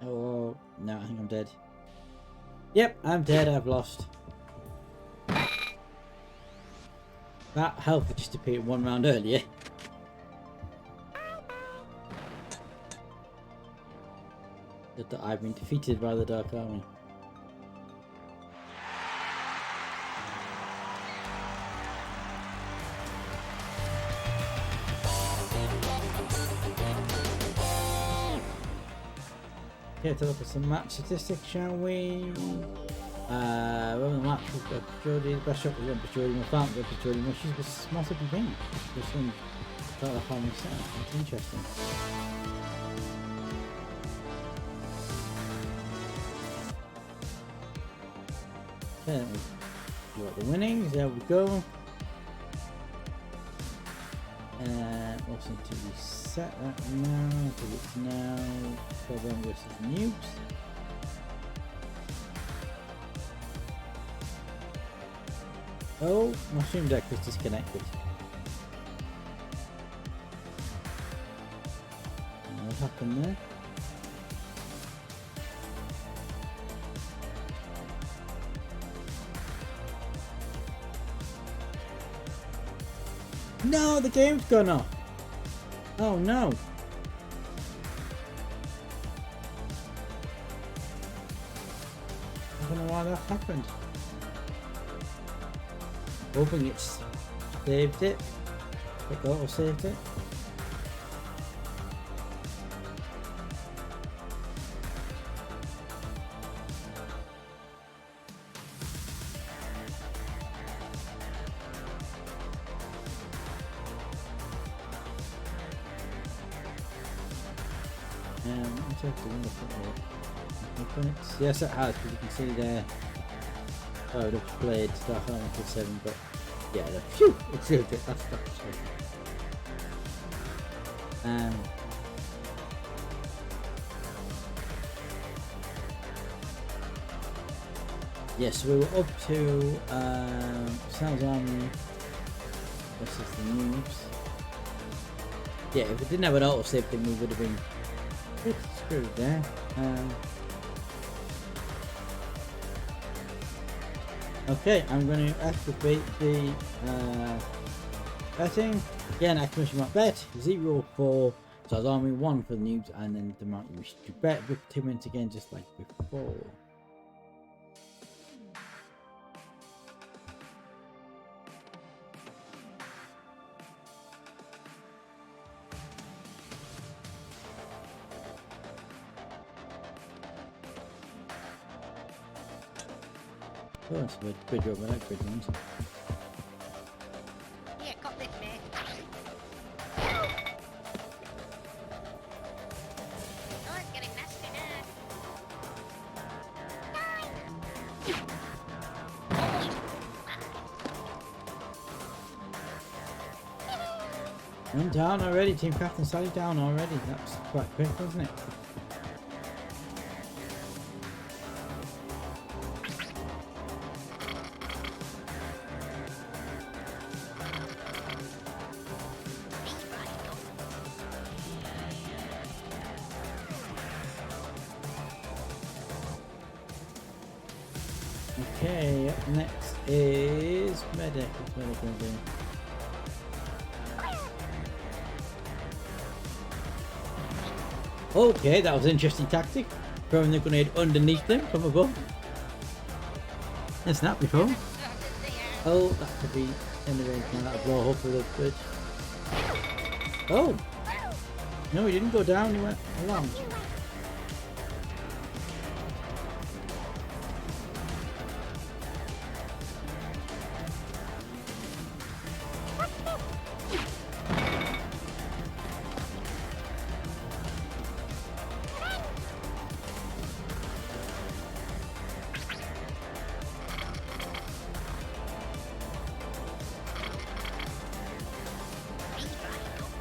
Oh, no, I think I'm dead. Yep, I'm dead. I've lost. That health had just appeared 1 round earlier. That I've been defeated by the Dark Army. Okay, to look at some match statistics, shall we? Well, the match was Jodie, the best shot was up for Jodie, my family up for Jodie, well, she's was massively big. This one started off on myself. It's interesting. Okay, let me do out the winnings. There we go. Also to reset that now, because it's now Program versus Noobs. Oh, my stream deck was disconnected. What happened there? No, the game's gone off. Oh no. I don't know why that happened. Hoping it's saved it. It auto saved it. Let's have to look at it. Yes, it has, because you can see there. I would have played Dark Army 7, but yeah, phew, it saved it. That's true. Yes, we were up to Sal's Army versus the Noobs. Yeah, if it didn't have an autosave, then we would have been pretty screwed there. Okay, I'm going to activate the betting. Again, exclamation mark bet 0 so it's army 1 for the noobs, and then the amount you wish to bet with 2 minutes again, just like before. Oh, that's a good job. I like big ones. Yeah, got this, mate. Oh, it's getting nasty now. I'm down already. Team Captain Sally down already. That's quite quick, wasn't it? Okay, up next is Medic. What's Medic going to do? Okay, that was an interesting tactic. Throwing the grenade underneath them from above. That's not before. Oh, that could be in the range now. That'll blow a hole through the bridge. Oh! No, he didn't go down, he went along.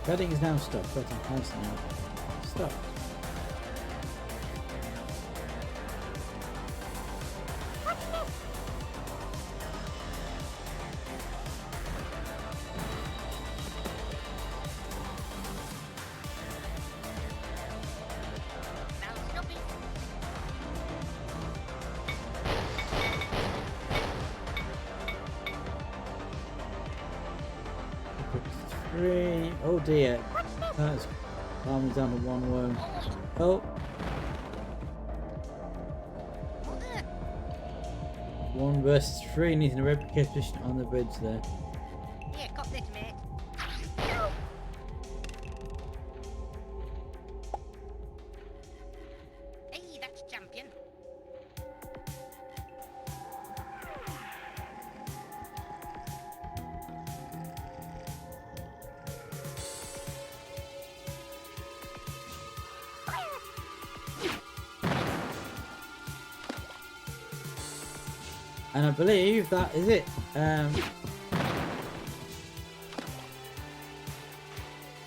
Betting is now stopped. Betting has now stopped. Now stop it. Three. Oh dear. That's army down to 1 worm. Oh. 1 versus 3, needing a replicate position on the bridge there. Yeah, got this, mate. Hey, that's champion. And I believe that is it.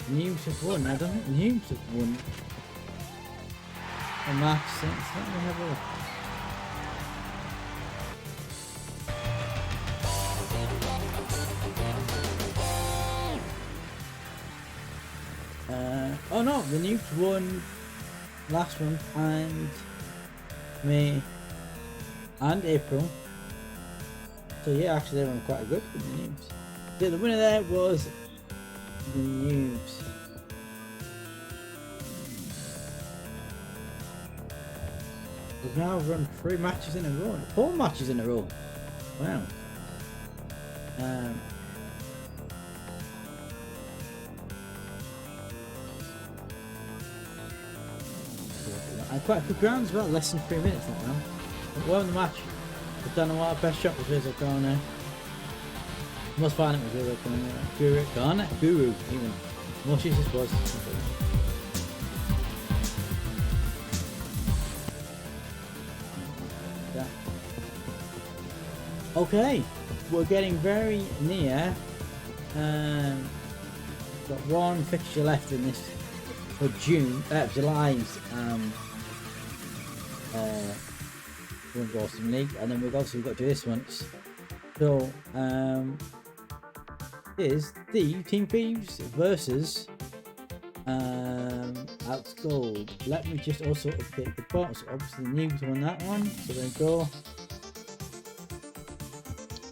Noobs have won. I don't think Noobs have won a match since. Let me have a look. Oh no, the Noobs won last month and May and April. So yeah, actually they won quite good with the Noobs. Yeah, the winner there was the Noobs. We've now run 3 matches in a row. 4 matches in a row. Wow. And quite a good ground as well, less than 3 minutes that round. We won the match. We've done what our best shot was Rizzo Corner. Most violent was Rizzo Corner. Guru even. Most useless was. Yeah. Okay, we're getting very near. Got 1 fixture left in this for July's Boston League, and then we've also got to do this once. So is the Team Thieves versus Outscold. Let me just also update the box. Obviously the Noobs won that one, so there we go.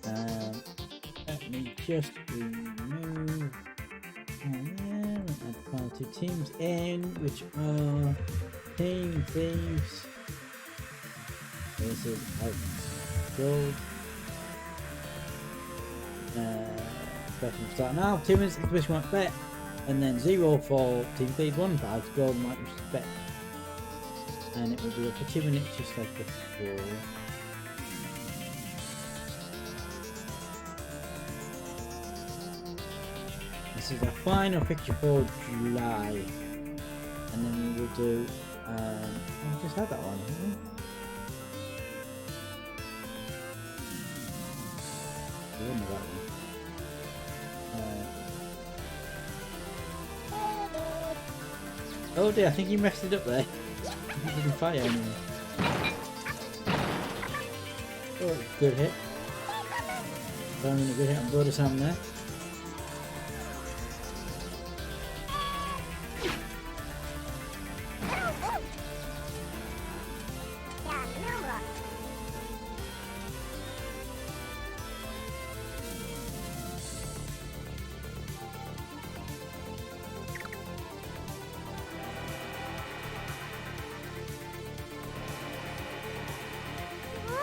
Let me just remove and then add file to teams in, which are Team Thieves. This is gold. Question start now. 2 minutes activation might bet, and then 0 for Team Thieves, 1 for Alex Gold might bet. And it will be up for 2 minutes just like before. This is our final picture for July, and then we will do. We just had that one, haven't we? We didn't have that one. Oh dear, I think you messed it up there. You didn't fire anyone. Oh, good hit. Found a good hit on Border Sam there.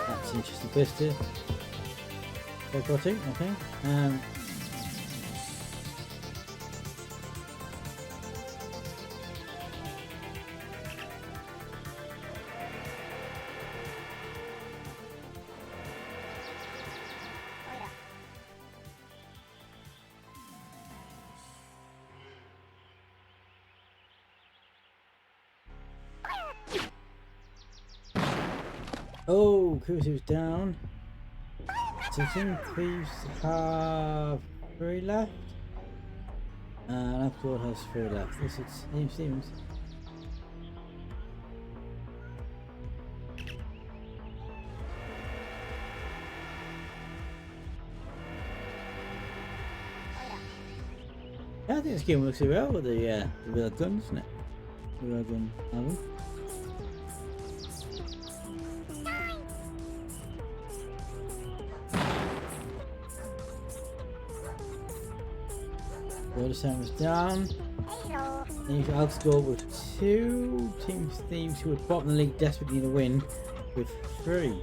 That's an interesting place to go to, okay. Oh, Kusu's down. So Team Thieves have 3 left. And Upload has 3 left. This is Team Stevens. I think this game works really well with the real gun, isn't it? The real gun album. Border Sam is down. Then you've got Alex Gold with 2. Team Thieves who at bottom of the league desperately need a win with 3.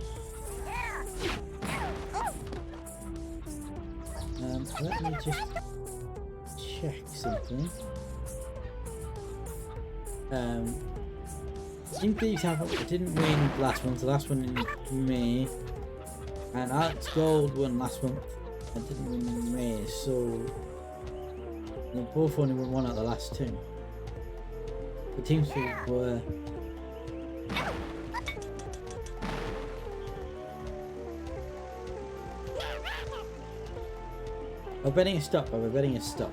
Let me just check something. Team Thieves didn't win last month, the last one in May. And Alex Gold won last month and didn't win in May, so they both only won 1 out of the last 2. The Team Thieves were we're betting a stop, we're betting a stop.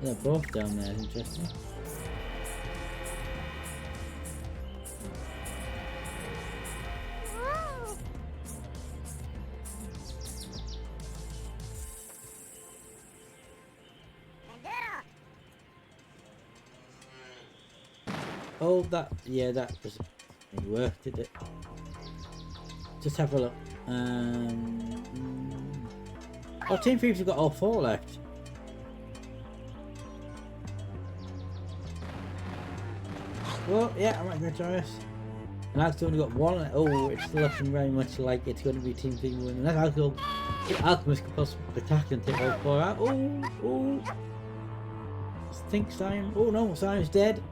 They're both down there, interesting. Oh, that doesn't really work, did it? Just have a look. Oh, Team Thieves have got all 4 left. Well, yeah, I might go Joris. And I've only got 1. Oh, it's looking very much like it's going to be Team Thieves winning. That's Alchemist could possibly attack and take all 4 out. Oh. I think Simon. Oh no, Simon's dead.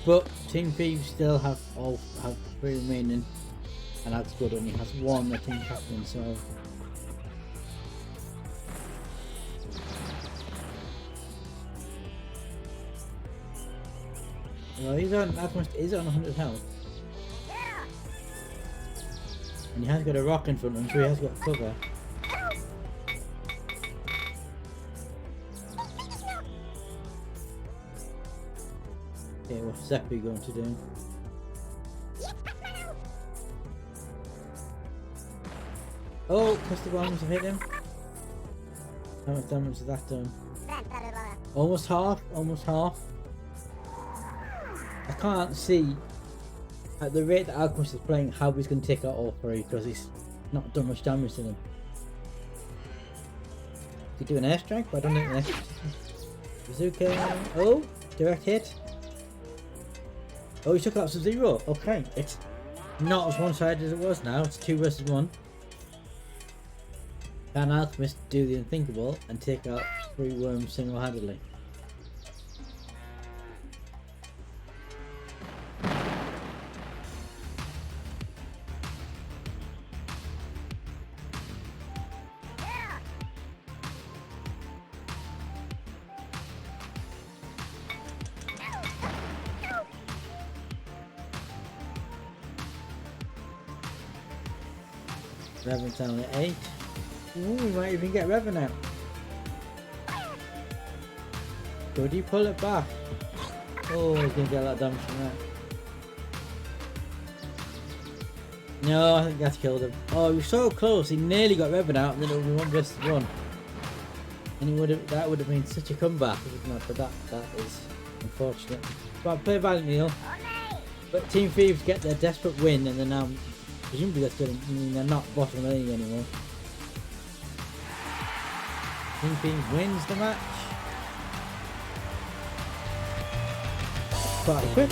But Team Thieves still have 3 remaining, and Alex Good only has 1. The team captain, so well, he's on 100 health, and he has got a rock in front of him, so he has got cover. Okay, what's Zeppi going to do? Oh, cluster bombs have hit him. How much damage has that done? Almost half, almost half. I can't see at the rate that Alchemist is playing how he's going to take out all three, because he's not done much damage to them. Did he do an airstrike? But I don't think an airstrike. Bazooka. Oh, direct hit. Oh, he took out Sub-Zero. Okay, it's not as one-sided as it was now. It's 2 versus 1. Can Alchemist do the unthinkable and take out 3 worms single-handedly? Revenant's only 8. Ooh, we might even get Revenant. Could he pull it back? Oh, he's gonna get a lot of damage from that. No, I think that's killed him. Oh, he was so close. He nearly got Revenant, and then it would be 1 versus 1. And he would have. That would have been such a comeback, wouldn't it? But that is unfortunate. But play valiantly, Neil. But Team Thieves get their desperate win, and then now. Presumably that's going to mean they're not bottom of the league anymore. Team Thieves wins the match. Quite a quick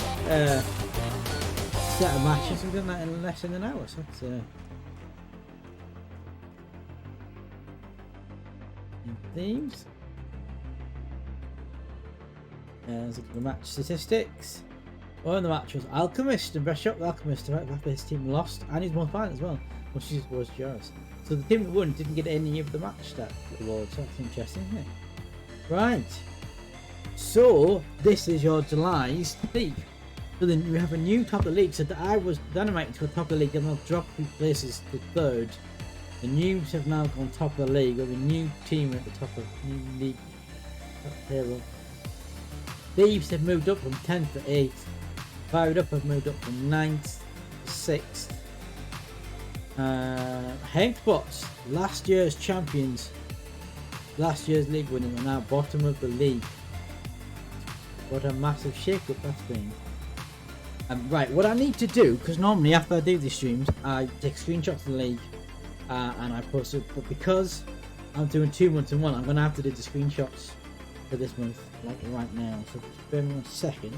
set of matches. We've done that in less than an hour, so that's Team Thieves. Let's look at the match statistics. Well, the match was Alchemist, and best shot Alchemist after his team lost, and he's won final as well, which was yours. So the team that won didn't get any of the match stat awards, so that's interesting, isn't it? Right. So this is your July's league. So then we have a new top of the league. So that I was dynamite to the top of the league, and I'll drop 3 places to 3rd. The Noobs have now gone top of the league, with a new team at the top of the league. Top table. Thieves have moved up from 10th to 8th. Fired Up have moved up from 9th to 6th. Henkbots, last year's champions, last year's league winners, are now bottom of the league. What a massive shake-up that's been. Right, what I need to do, because normally after I do these streams, I take screenshots of the league and I post it, but because I'm doing 2 months in one, I'm going to have to do the screenshots for this month, like right now. So just bear with me 1 second.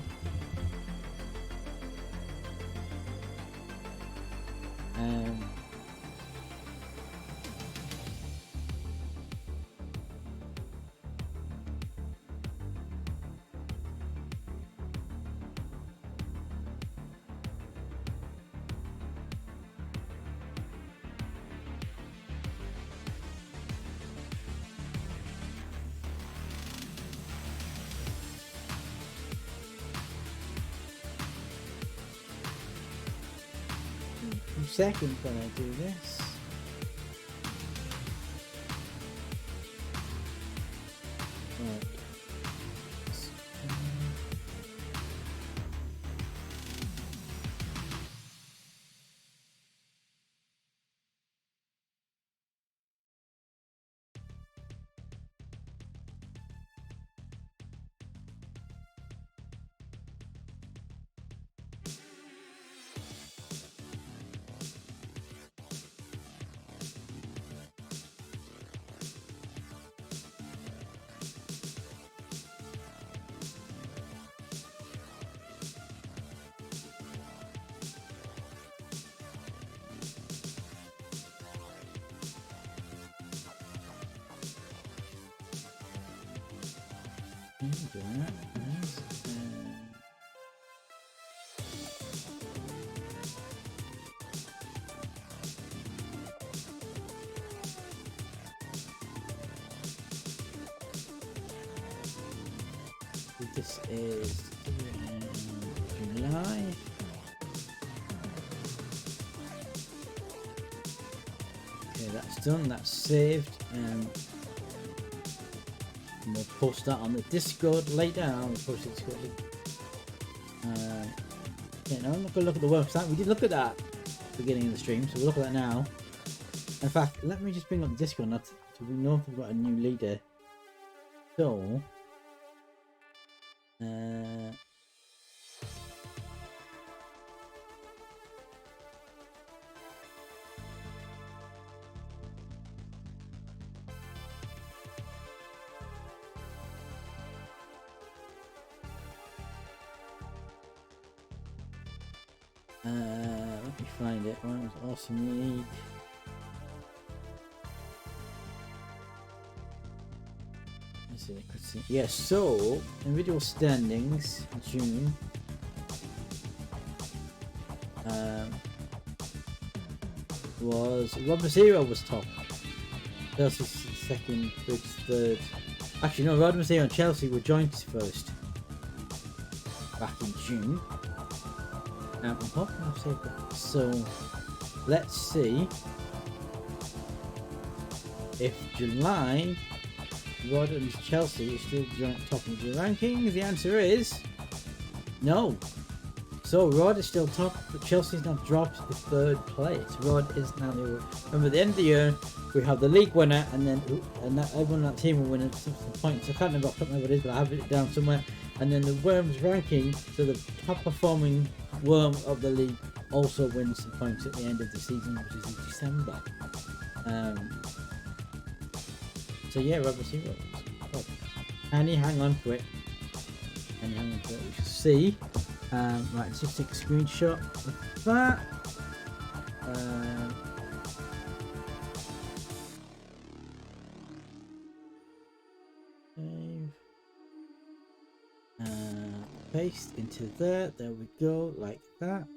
Seconds when I do this. Right. This is July. Okay, that's done. That's saved. And we'll post that on the Discord later. I'll post it to you know, look at the website. We did look at that at the beginning of the stream, so we'll look at that now. In fact, let me just bring up the Discord so we know if we've got a new leader. So Uh, let me find it. One was Awesome League. Let's see, I could see. Yeah, so individual standings, June. Was Robert Zero was top. Chelsea second, Briggs third. Actually, no, Robert Zero and Chelsea were joint first back in June. I'm hoping I've saved that. So let's see if July Rod and Chelsea is still joint top of the rankings. The answer is no. So Rod is still top, but Chelsea's now dropped to third place. Rod is now the. Remember, at the end of the year, we have the league winner, and then everyone on that team will win at some points. I can't remember what it is, but I have it down somewhere. And then the Worms ranking, so the top performing Worm of the league also wins some points at the end of the season, which is in December. So yeah, Robert Zero. Can you hang on to it? Can you hang on to it? We shall see. Right, let's just take a screenshot of that. Save. Paste into there. There we go, like that.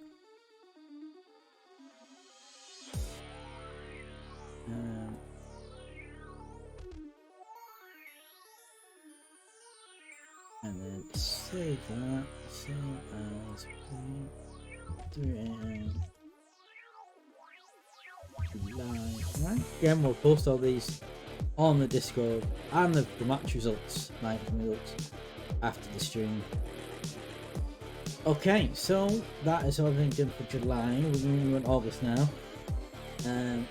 And then save that. Save as live. Right. Again, we'll post all these on the Discord and the match results, live results, after the stream. Okay, so that is everything done for July. We're moving on August now.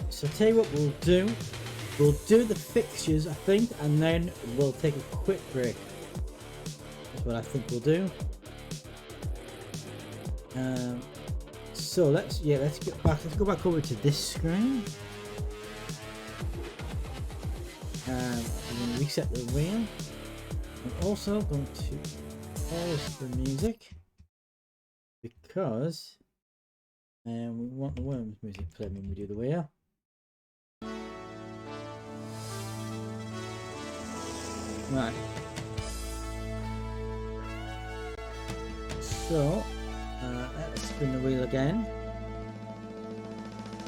So tell you what we'll do. We'll do the fixtures, I think, and then we'll take a quick break. That's what I think we'll do. So let's get back. Let's go back over to this screen. We're going to reset the wheel. I'm also going to pause the music because we want the Worms music playing when we do the wheel. Right. So let's spin the wheel again.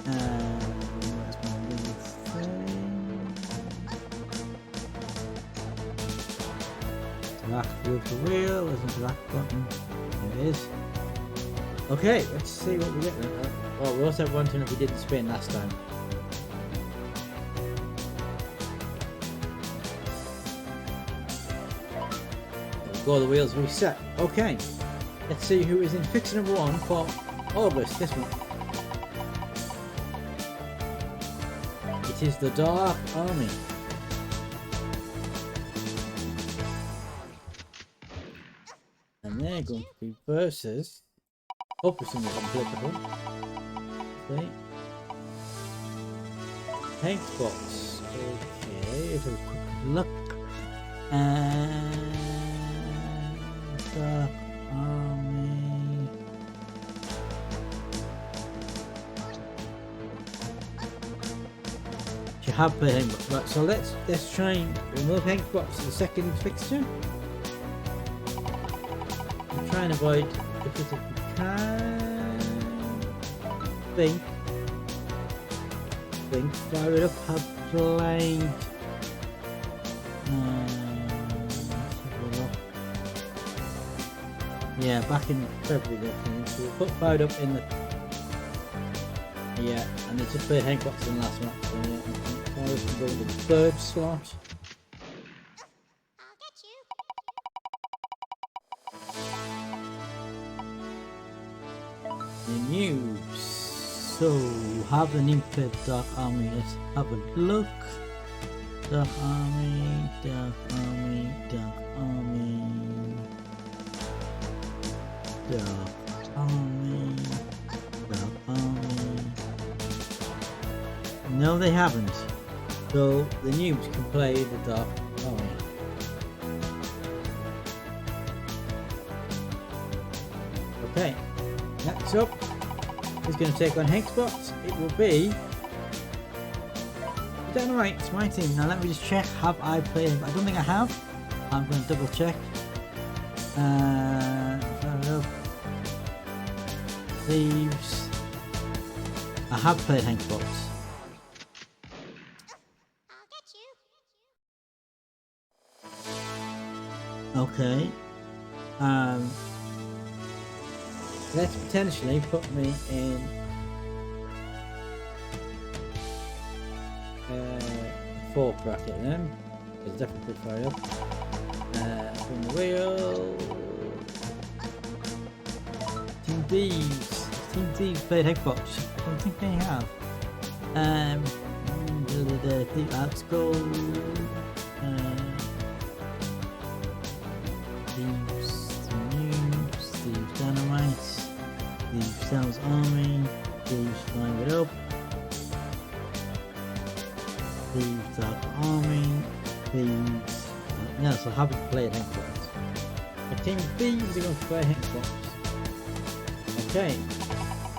Where's my wheel thing? Interact with the wheel. There's an interact button. There it is. Okay, let's see what we get. Oh, we also have one turn if we didn't spin last time. Go, the wheels reset. Okay, let's see who is in fixture number 1 for August this month. It is the Dark Army. And they're going to be versus. Hopefully something applicable. Okay. Paint box. Okay, let's have a quick look. Dark Army. You have the paint box. Right, so let's try and remove paint box to the second fixture. I'm trying to avoid if we can think fire it up, have played yeah, back in February, I think. So we'll put Fired Up in the. Yeah, and they just played Hank Box in the last match. So yeah, I think Fired Up can go in the third slot. I'll get you. The news. So, have the new pet Dark Army. Let's have a look. Dark Army, Dark Army, Dark Army. Dark Army. Dark Army. No, they haven't. So the noobs can play the Dark Army. Okay, next up is going to take on Hexbots. It will be Dynamite. It's my team. Now let me just check. Have I played him? I don't think I have. I'm going to double check. Thieves. I have played Hexbots. Okay. Let's potentially put me in fourth bracket then. It's definitely good fire up. From the wheel. Team Thieves. Team Thieves played Hexbots. I don't think they have. Let's go. Thieves, Noobs, Thieves Dynamite, Thieves Cells Army, Thieves Flying It Up, Thieves Dark Army, Thieves. No, so I haven't played Hexbots. The Team Thieves are going to play Hexbots. Okay,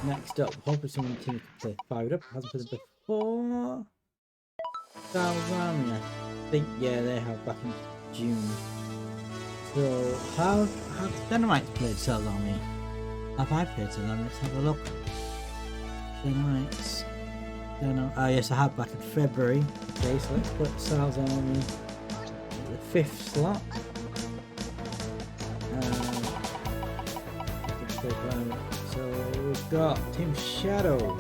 next up, hopefully someone team can play Fire It Up. Hasn't played it before. Cells Army, I think, yeah, they have back in June. So, how Dynamites played Cells Army? Have I played Cells Army? Let's have a look. Dynamites. Oh yes, I have back in February. Okay, so let's put Cells Army at the 5th slot. So we've got Team Shadow.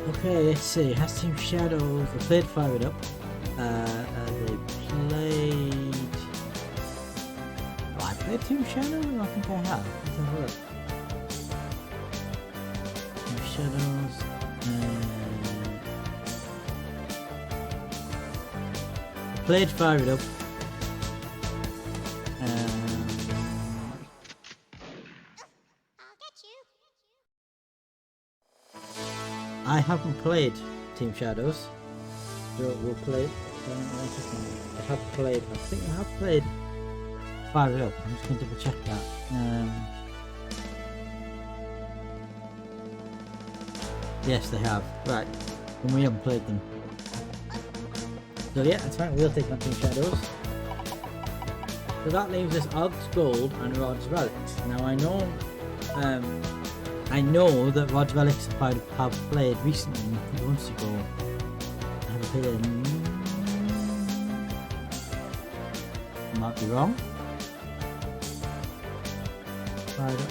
Okay, let's see. Has Team Shadow they played Fire It Up? They played. I played Team Shadow? I think I have. Let's have a look. Team Shadows. Played Fire It Up. I haven't played Team Shadows. So we'll play. I have played. I think I have played Fire It Up. I'm just going to double check that. Yes, they have. Right. And we haven't played them. So yeah, that's fine. We'll take on Team Shadows. So that leaves us Og's Gold and Rod's Relics. Now I know that Rod's Relics have played recently, a few months ago. I haven't played it. Might be wrong.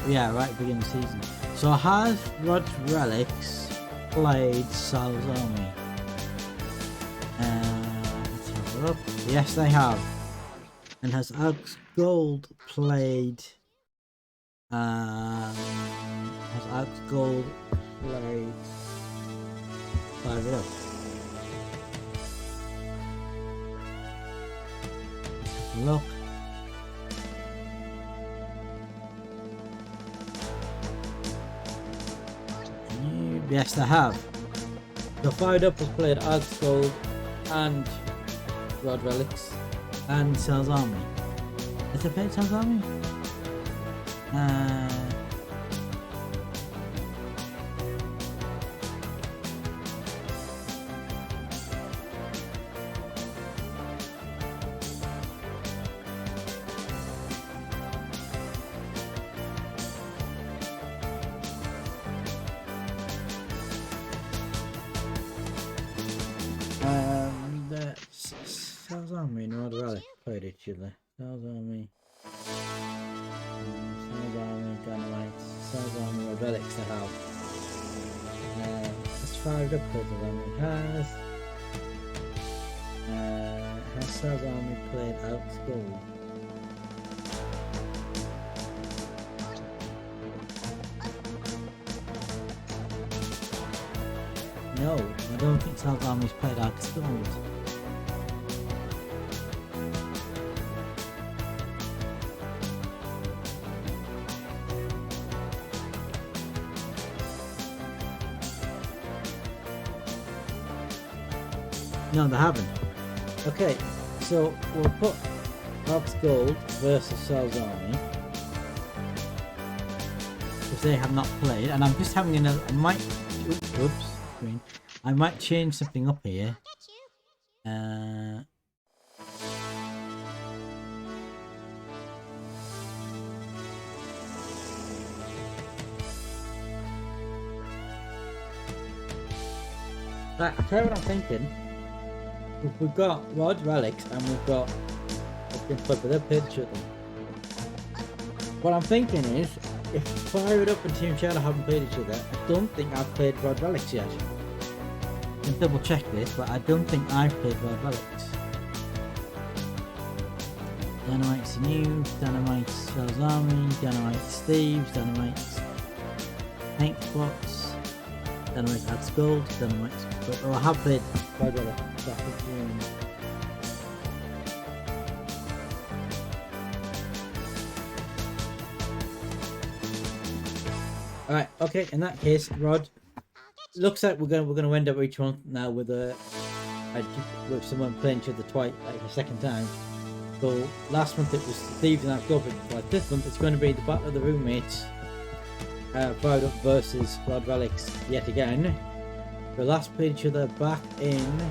Yeah, right at the beginning of the season. So has Rod's Relics played Cells Army? Let's have a look. Yes, they have. And has Og's Gold played? Has Og's Gold played Fire It Up? Let's have a look. Yes, they have. So Fire It Up has played Og's Gold and Rod Relics and Cells Army. Has they played Cells Army? Cells Army and Rod Relic played each other. Cells Army. Cells Army, Dynamite, Cells Army, Rod Relics to have. Let's Fire It Up played Cells Army. Has Cells Army played Og's Gold? No, I don't think Cells Army's played Og's Gold. No, they haven't. Okay, so we'll put Bob's Gold versus Sal's Army. Because they have not played, and I'm just having another. I might. Oops, screen. I might change something up here. Right, I'll tell you what I'm thinking. We've got Rod Relics and we've got but they're played each other. What I'm thinking is, if Fired Up and Team Shadow haven't played each other, I don't think I've played Rod Relics yet. I can double check this, but I don't think I've played Rod Relics. Dynamite's News, Dynamite's Spells Army, Dynamite's Thieves, Dynamite's Tank Spots, Dynamite's Adds Gold, Dynamite's. Oh, I have played Rod Relics back in June. Alright, okay, in that case, Rod, looks like we're gonna end up each month now with with someone playing each other twice, like a second time. So last month it was Thieves and I've but this month it's going to be the Battle of the Roommates, Fired Up versus Rod Relics yet again. We last played each other back in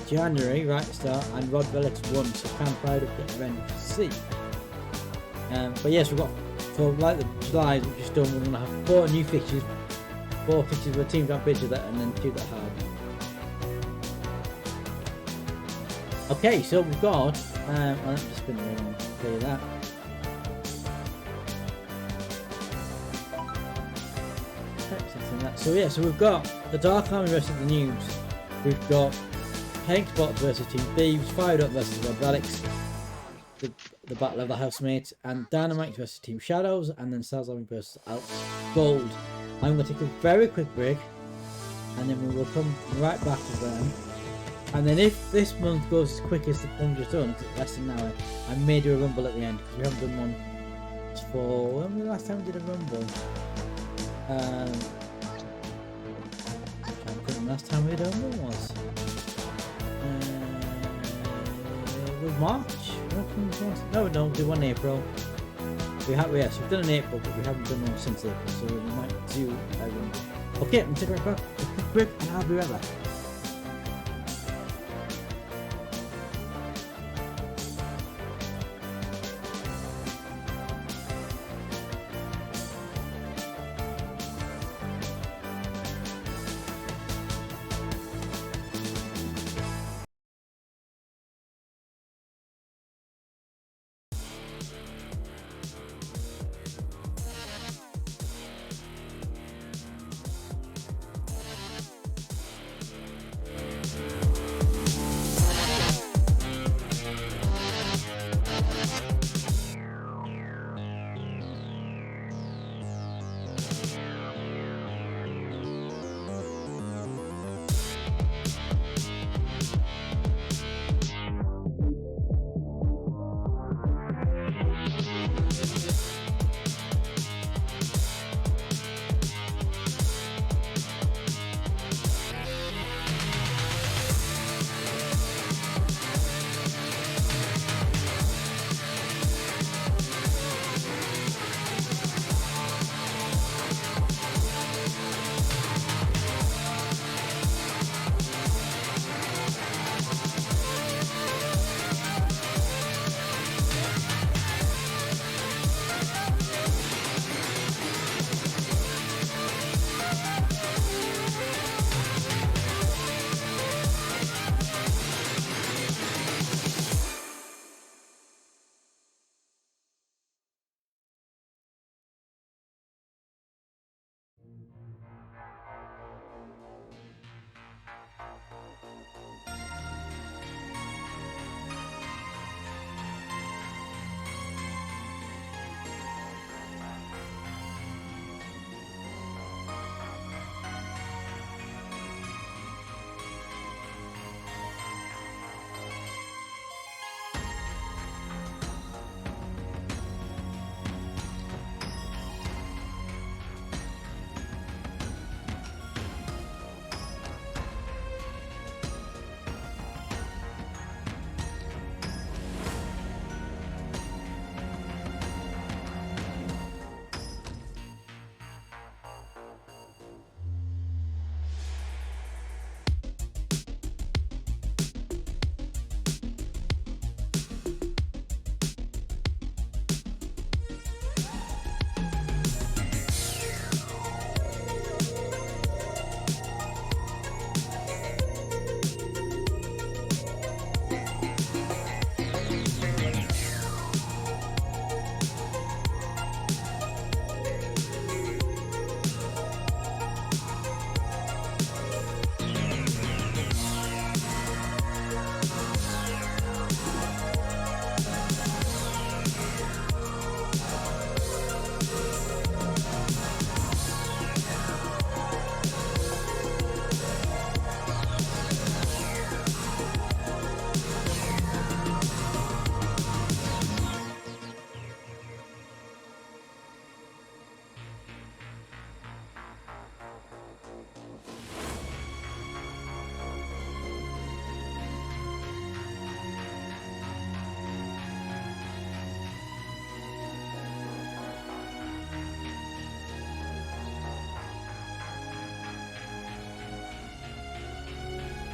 January, right at the start, and Rod Relics won, so can Fired Up get revenge? See. But yes, we've got for like the July we've just done. We're gonna have 4 new fixtures, 4 fixtures where teams have played each other, and then 2 that have. Okay, so we've got. Well, let me just spin around and tell you that. So yeah, so we've got the Dark Army versus the Noobs. We've got Hank Spot versus Team Thieves, Fired Up versus Rod Relics, the Battle of the Housemates, and Dynamite versus Team Shadows, and then Sal's Army versus Gold. I'm going to take a very quick break, and then we will come right back to them. And then if this month goes as quick as the one just done, because it's less than an hour, I may do a rumble at the end, because we haven't done one for... When was the last time we did a rumble? Last time we did a rumble was... was March? No, we did one in April. Yes, we've done in April, but we haven't done one since April, so we might do a rumble. Okay, I'm going to take a quick break, and I'll be right back.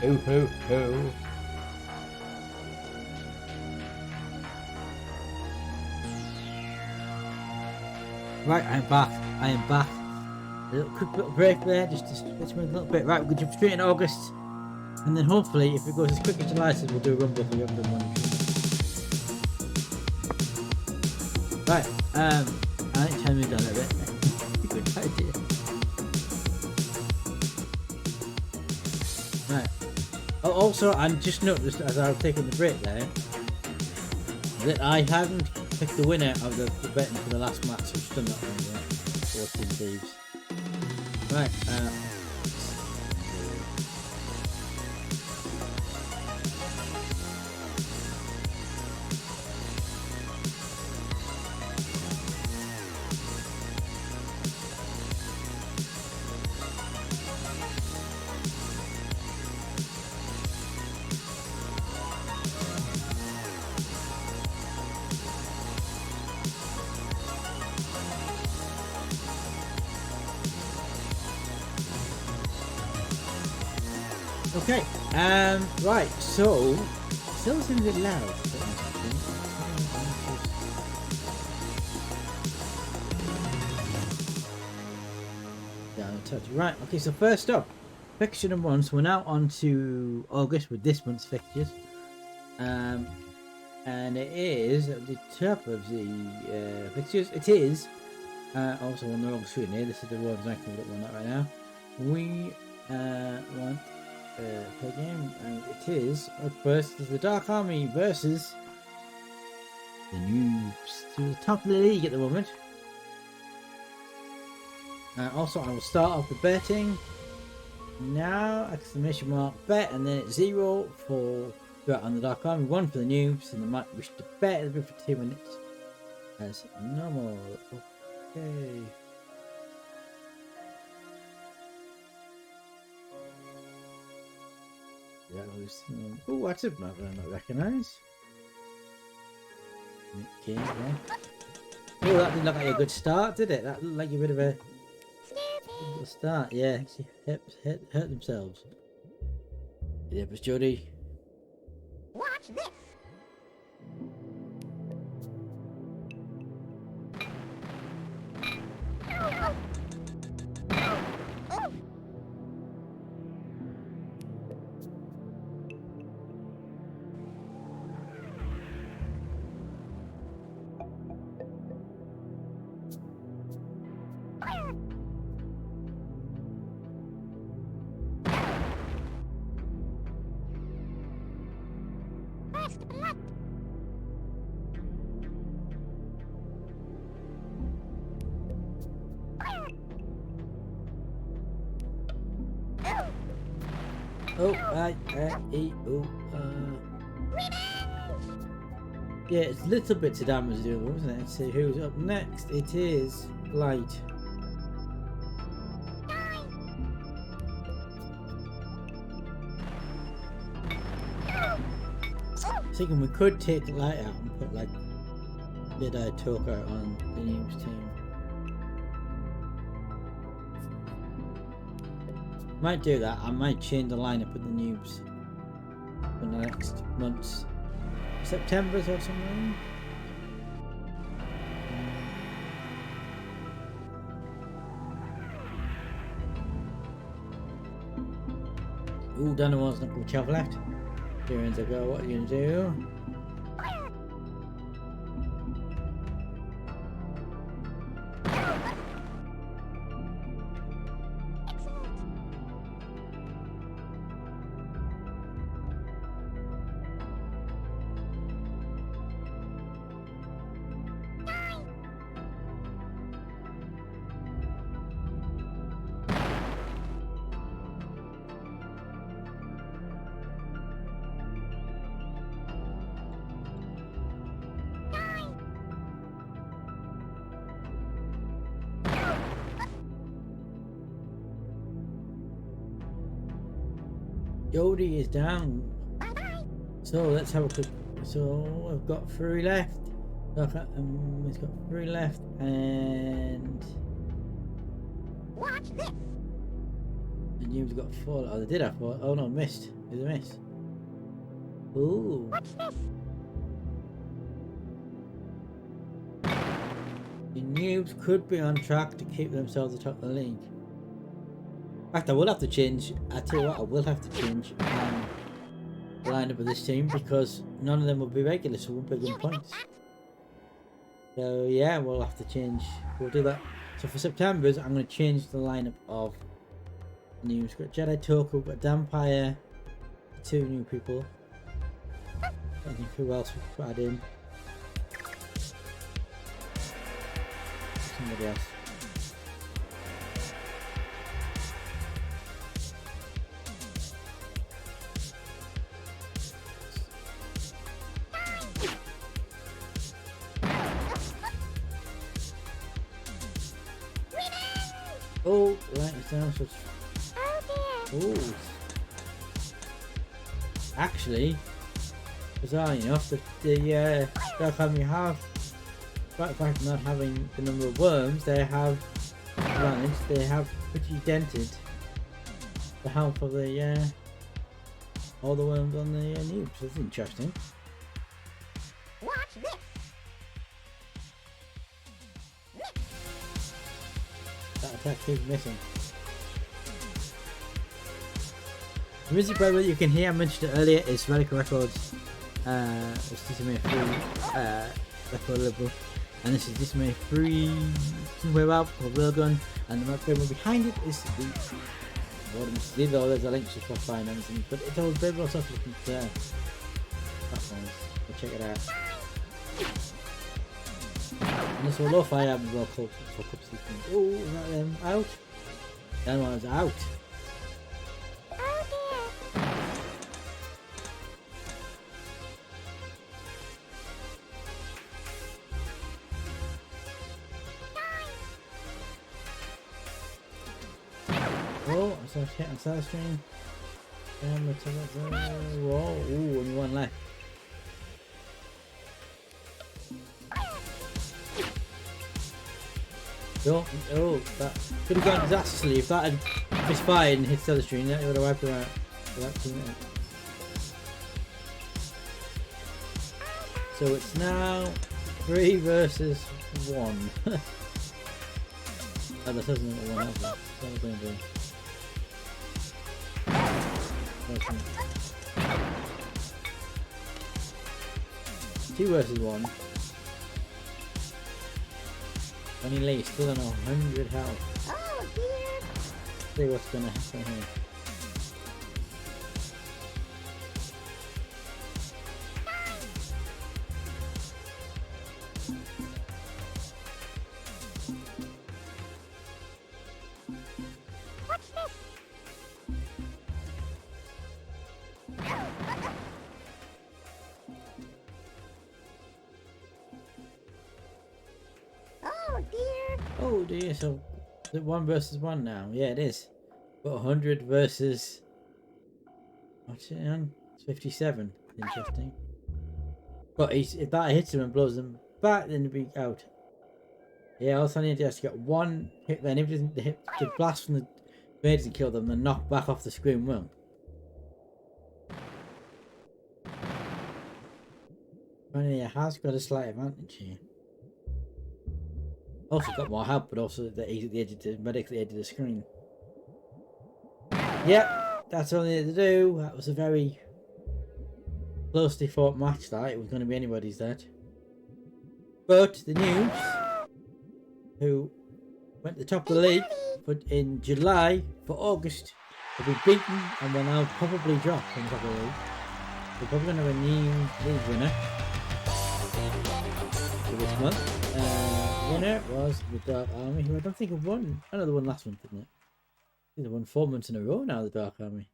Ho ho ho. Right, I'm back. I am back. A little quick little break there, just to switch me a little bit. Right, we're going to jump straight into August. And then hopefully, if it goes as quick as July says, we'll do a rumble for the other one. Right, I think time we've done a bit. Good idea. Right. Oh, also, I just noticed as I was taking the break there that I haven't picked the winner of the betting for the last match. So I've just done that one, yeah. 14 thieves. Right. Okay, right, so, still seems a bit loud. Down a touch. Right, okay, so first up, fixture number 1, so we're now on to August with this month's fixtures. And it is at the top of the fixtures, it is, also on the wrong screen here, this is the one I can look on that right now. We want per game, and it is up first is the Dark Army versus the Noobs, to the top of the league at the moment. Also, I will start off the betting now, exclamation mark bet, and then it's 0 for on the Dark Army, 1 for the Noobs, and they might wish to bet. It'll be for 2 minutes as normal. Okay. Oh, what's a map I don't recognise? Okay, yeah. Oh, that didn't look like a good start, did it? That looked like a bit of a good start. Yeah, actually hurt themselves. Yeah, but Jody. Watch this. Oh, yeah, it's little bits of damage doing, wasn't it? Let's see who's up next. It is Light. Thinking we could take the Light out and put like Mid-Eye Toker on the Noobs team. Might do that. I might change the lineup with the Noobs for the next months. September's or something. Ooh, Dunaw's not much have left. Turns a go. What are you gonna do? Jody is down. So let's have a quick. So I've got 3 left. It's got 3 left, and Watch this. the Noobs got 4. Oh, they did have 4. Oh no, missed. Is a miss. Ooh. The noobs could be on track to keep themselves atop the league. In fact, I will have to change. I tell you what, I will have to change the lineup of this team because none of them will be regular, so won't be good points. So yeah, we'll have to change. We'll do that. So for September's, I'm going to change the lineup of noobs. We've got Jedi Toku, we've got Dampire, 2 new people. I think who else we could add in? Somebody else. Oh, right, it's down. So oh, actually, bizarre enough, the Dark Army have, despite the fact of not having the number of worms, they have managed. They have pretty dented the health of the all the worms on the noobs. That's interesting. Watch this. That attack keeps missing. The music, by the way, you can hear, I mentioned it earlier, is Radical Records. It's Disney 3 record label. And this is Disney 3 somewhere out called Railgun. And the microphone behind it is the these are there's a link to Spotify and everything. But it's all very well stuff looking platforms. So check it out. And this will lo-fi album as well called Fuck Up System. Oh, is that them out? That one was out. Oh, I saw a hit on South Stream. Whoa, ooh, only one left. Oh, that could have gone disastrously if that had misfired and hit South Stream. That would have wiped her out. So it's now 3 versus 1. Oh, this isn't what one has. That was going to be. 2 versus 1. Only Lee still on 100 health. Oh dear. See what's gonna happen here. What's this? Oh dear. Oh dear, so is it 1 versus 1 now? Yeah, it is. But 100 versus. What's it on? It's 57. Interesting. But if that hits him and blows him back, then he'll be out. Yeah, also I need to get 1 hit then. If it doesn't hit the blast from the grenade doesn't kill them, then knock back off the screen will. Finally, it has got a slight advantage here. Also got more help, but also that he's at the edge of the medic at the edge of the screen. Yep, that's all I needed to do. That was a very closely fought match. That it was going to be anybody's that. But the noobs, who went to the top of the league, but in July for August, will be beaten and will now probably drop from the top of the league. We're probably going to have a new league winner for this month. Winner was the Dark Army, who I don't think have won. I know they won last month, didn't it? I think they won 4 months in a row now, the Dark Army.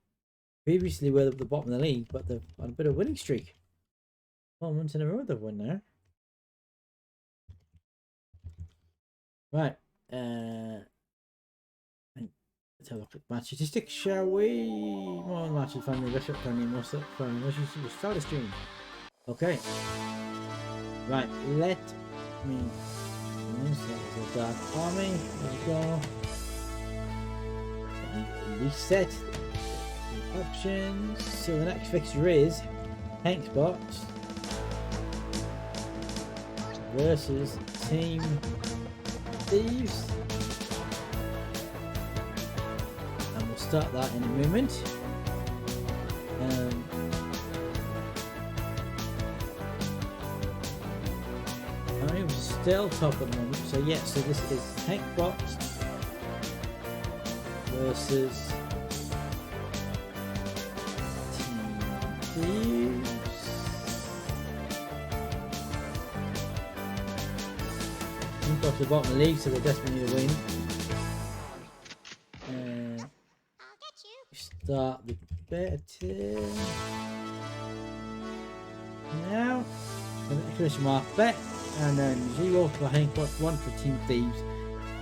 Previously were at the bottom of the league, but they've on a bit of a winning streak. 4 months in a row they've won now. Right. Let's have a look at match statistics, shall we? More matches, family, rush up, family, more stuff, family, rush up, start the stream. Okay. Right, let me. That was a Dark Army. There we go. Reset. Options. So the next fixture is Hank's Box versus Team Thieves. And we'll start that in a moment. I'm still top at the moment. So yeah, so this is Hank Box versus Team Thieves. We've got to the bottom of the league, so they desperately need a win. Start the betting now. Exclamation mark bet, and then 0 for Hank Box, 1 for Team Thieves.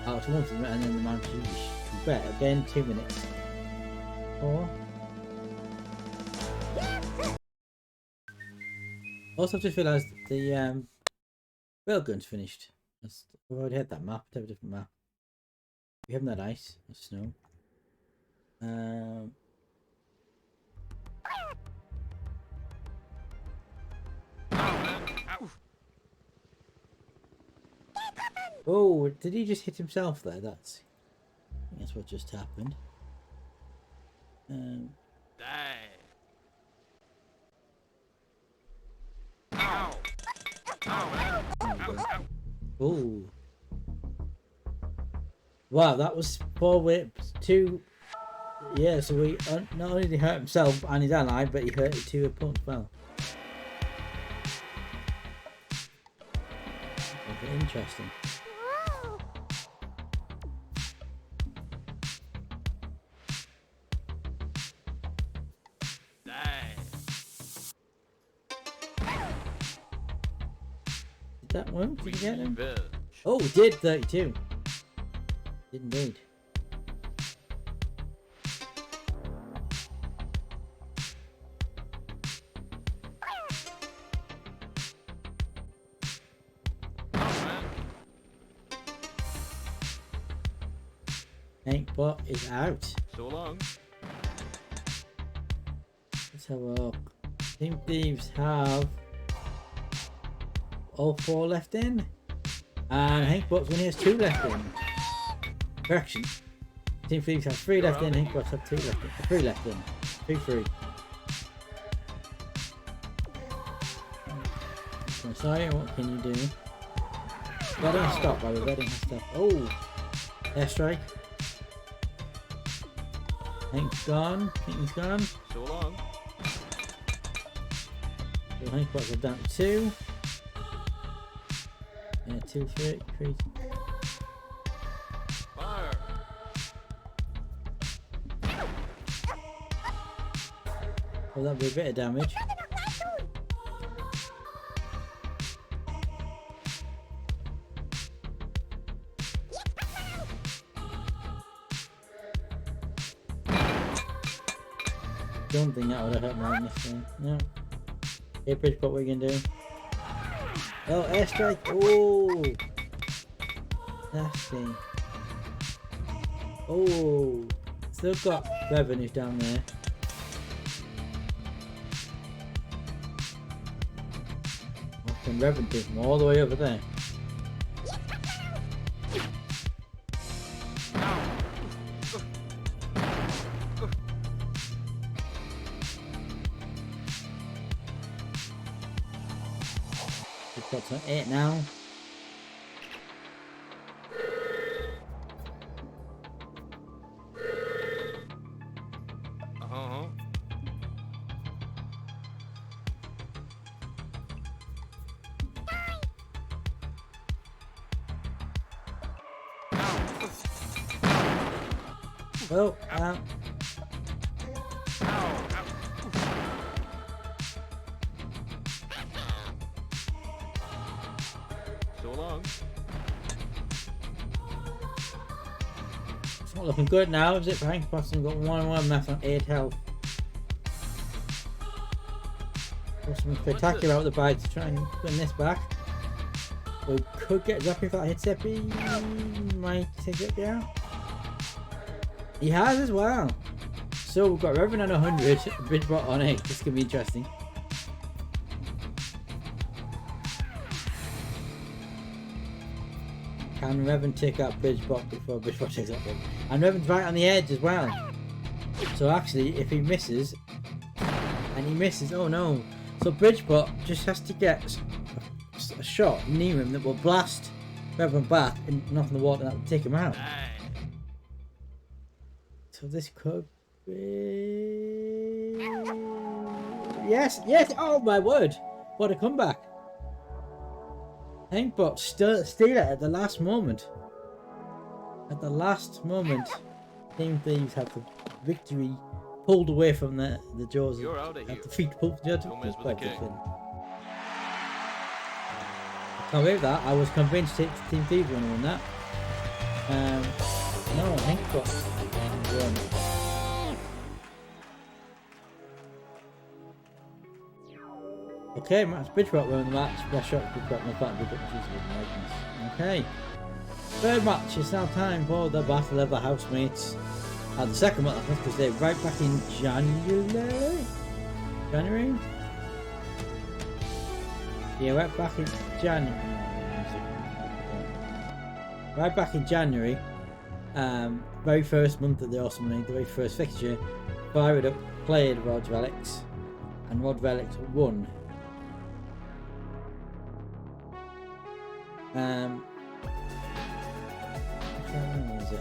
Out to 1 for them, and then the man to bet again. 2 minutes. 4. Also, I've just realised the railgun's finished. I've already had that map. Let's have a different map. We haven't had ice or snow. Oh, did he just hit himself there? I think that's what just happened. Die. Ow. Ow, man. Ow, ow. Oh. Wow, that was 4 whips, 2. Yeah, so he not only did he hurt himself and his ally, but he hurt 2 opponents as well. Okay, interesting. Did that work? Did you get him? Oh, it did 32. Did indeed. Hankbot is out. So long. Let's have a look. Team Thieves have all 4 left in, and Hankbot's only has 2 left in. Correction. Team Thieves have 3 left in. Hankbot's have 2 left in. 3 left in. 3-3. So sorry, what can you do? Betting stop, by the way. Betting has stuff. Oh, airstrike. Hank's gone. Hank's gone. So long. So Hankbot's are down to 2. Yeah, 2, 3, 3. Fire. Well, that'll be a bit of damage. Don't think that would have hurt mine this time. No. Hey, Bridgeport, what are you gonna do? Oh, airstrike! Oh! Nasty. Oh! Still got revenue down there. I can revenue from all the way over there. Got to 8 now. Well, So long. it's not looking good now, is it? Frank Boston got 1-1 left on 8 health. Got something spectacular out of the bite to try and win this back. We could get Zappy if that hits Epi. Might take it down. He has as well. So we've got Reverend on 100, Bridgebot on 8. This could be interesting. Can Reverend take out Bridgebot before Bridgebot takes out Reverend? And Reverend's right on the edge as well. So actually, if he misses, and he misses, oh no. So Bridgebot just has to get a shot near him that will blast Reverend back and knock in the water and that will take him out. So this could be... Yes, yes, oh my word. What a comeback. Hankbot steal it at the last moment. At the last moment, Team Thieves have the victory pulled away from the jaws. You're out of here. The feet pulled. Don't mess with the king. Can't believe that. I was convinced Team Thieves were going to win that. No, Hankbot won. Okay, Max Bridgebot won the match. Best shot Bridgebot in the fact Bridgebot. Okay. Third match. It's now time for the Battle of the Housemates. And the second match, because they're right back in January. January? Yeah, right back in January. Right back in January. Very first month of the Awesome League, the very first fixture. Fired Up played Rod Relics, and Rod Relics won. Where is it?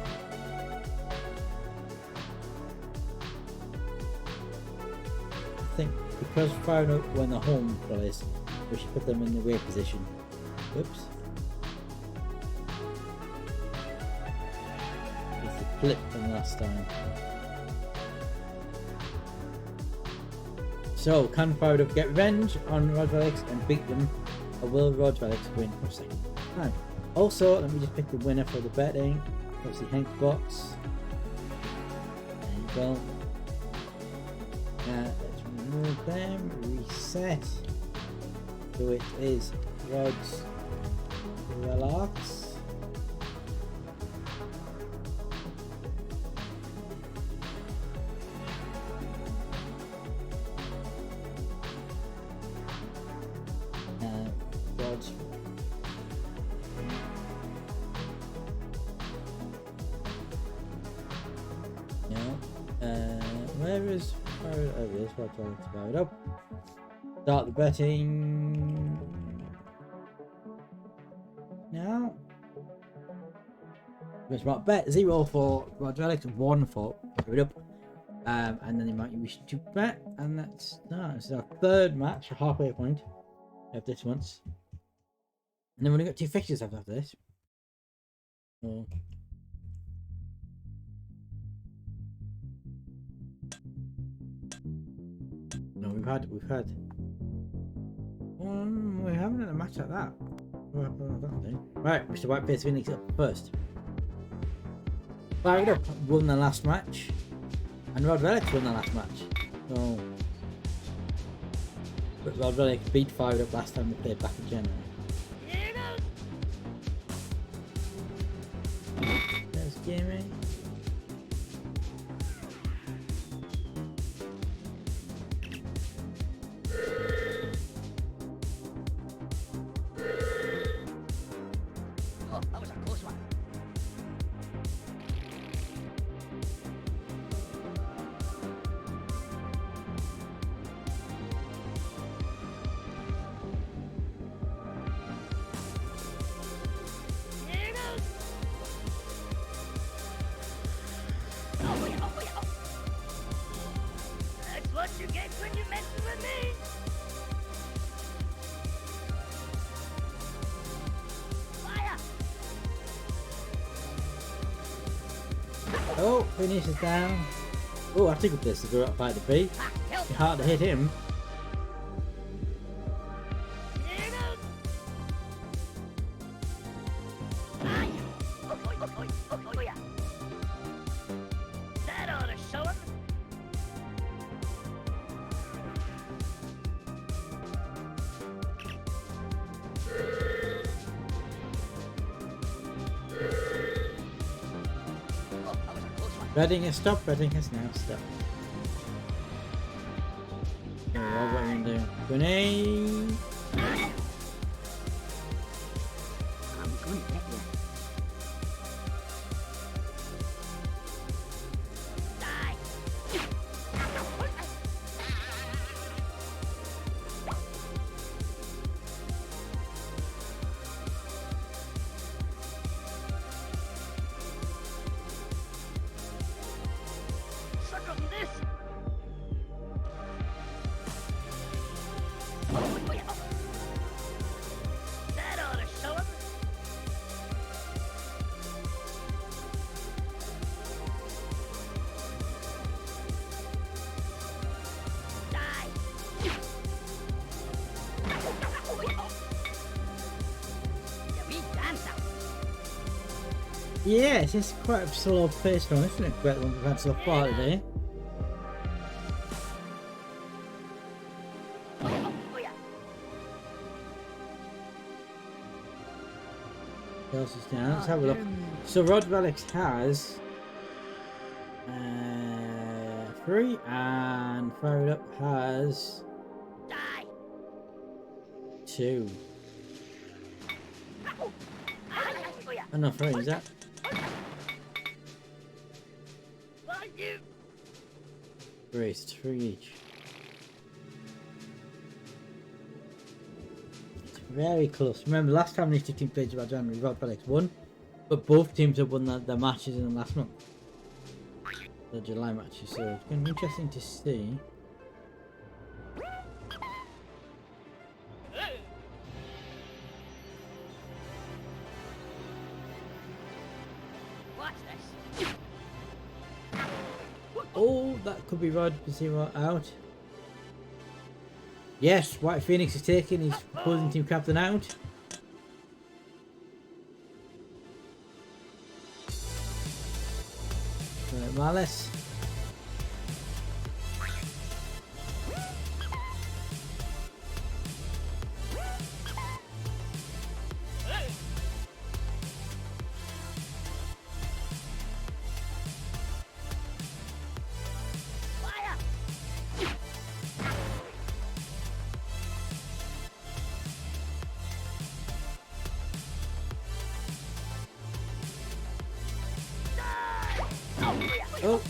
I think because Fired Up won the home place, we should put them in the away position. Oops. It's a flip from last time. So, can Fired Up get revenge on Rod Relics and beat them, or will Rod Relics win for a second time? Also, let me just pick the winner for the betting. Obviously, Hank Box. There you go. Let's remove them, reset. So it is Rod's Relax. Rod's where is Rod's Relax powered up? Start the betting now. Smart bet 0 for Rod Relics, 1 for Powered Up, and then they might wish to bet, and that's our third match, a halfway point of this once, and then we've only got 2 fixtures after this. So, no, we haven't had a match like that. Right, Mr. Whiteface Phoenix up first. Fired Up won the last match, and Rod Relics won the last match. So, but Rod Relics beat Fired Up last time they played back in January. There's gaming. Oh, that was a close one. Here goes. Oh, yeah, oh, yeah. That's what you get when you mess with me. Fire! Oh, Phoenix is down. Oh, I think of this to go up by the beat. Ah, help! It's hard to hit him. Here goes. Fire! Oh, oh, oh, oh, oh, yeah. That ought to show him. Oh, that was a close one. Betting has stopped, betting has now stopped. Grenade. I'm gonna get you. Die! Suck on this! That ought to show him. Die! Yeah, we dance out. Yeah, it's just quite a slow pace one, isn't it? Great one we've had so far today. Oh yeah. What else is down? Let's have a look. So Rod Relics has 3 and Fire It Up has Die! 2. Oh yeah. Oh no, 3, is that? Like you. 3, it's 3 each. It's very close. Remember last time these two teams played about January, Rod Relics won, but both teams have won their matches in the last month. The July matches, so it's going to be interesting to see. Watch this. Oh, that could be Rod Zero out. Yes, White Phoenix is taking his opposing team captain out. Malice.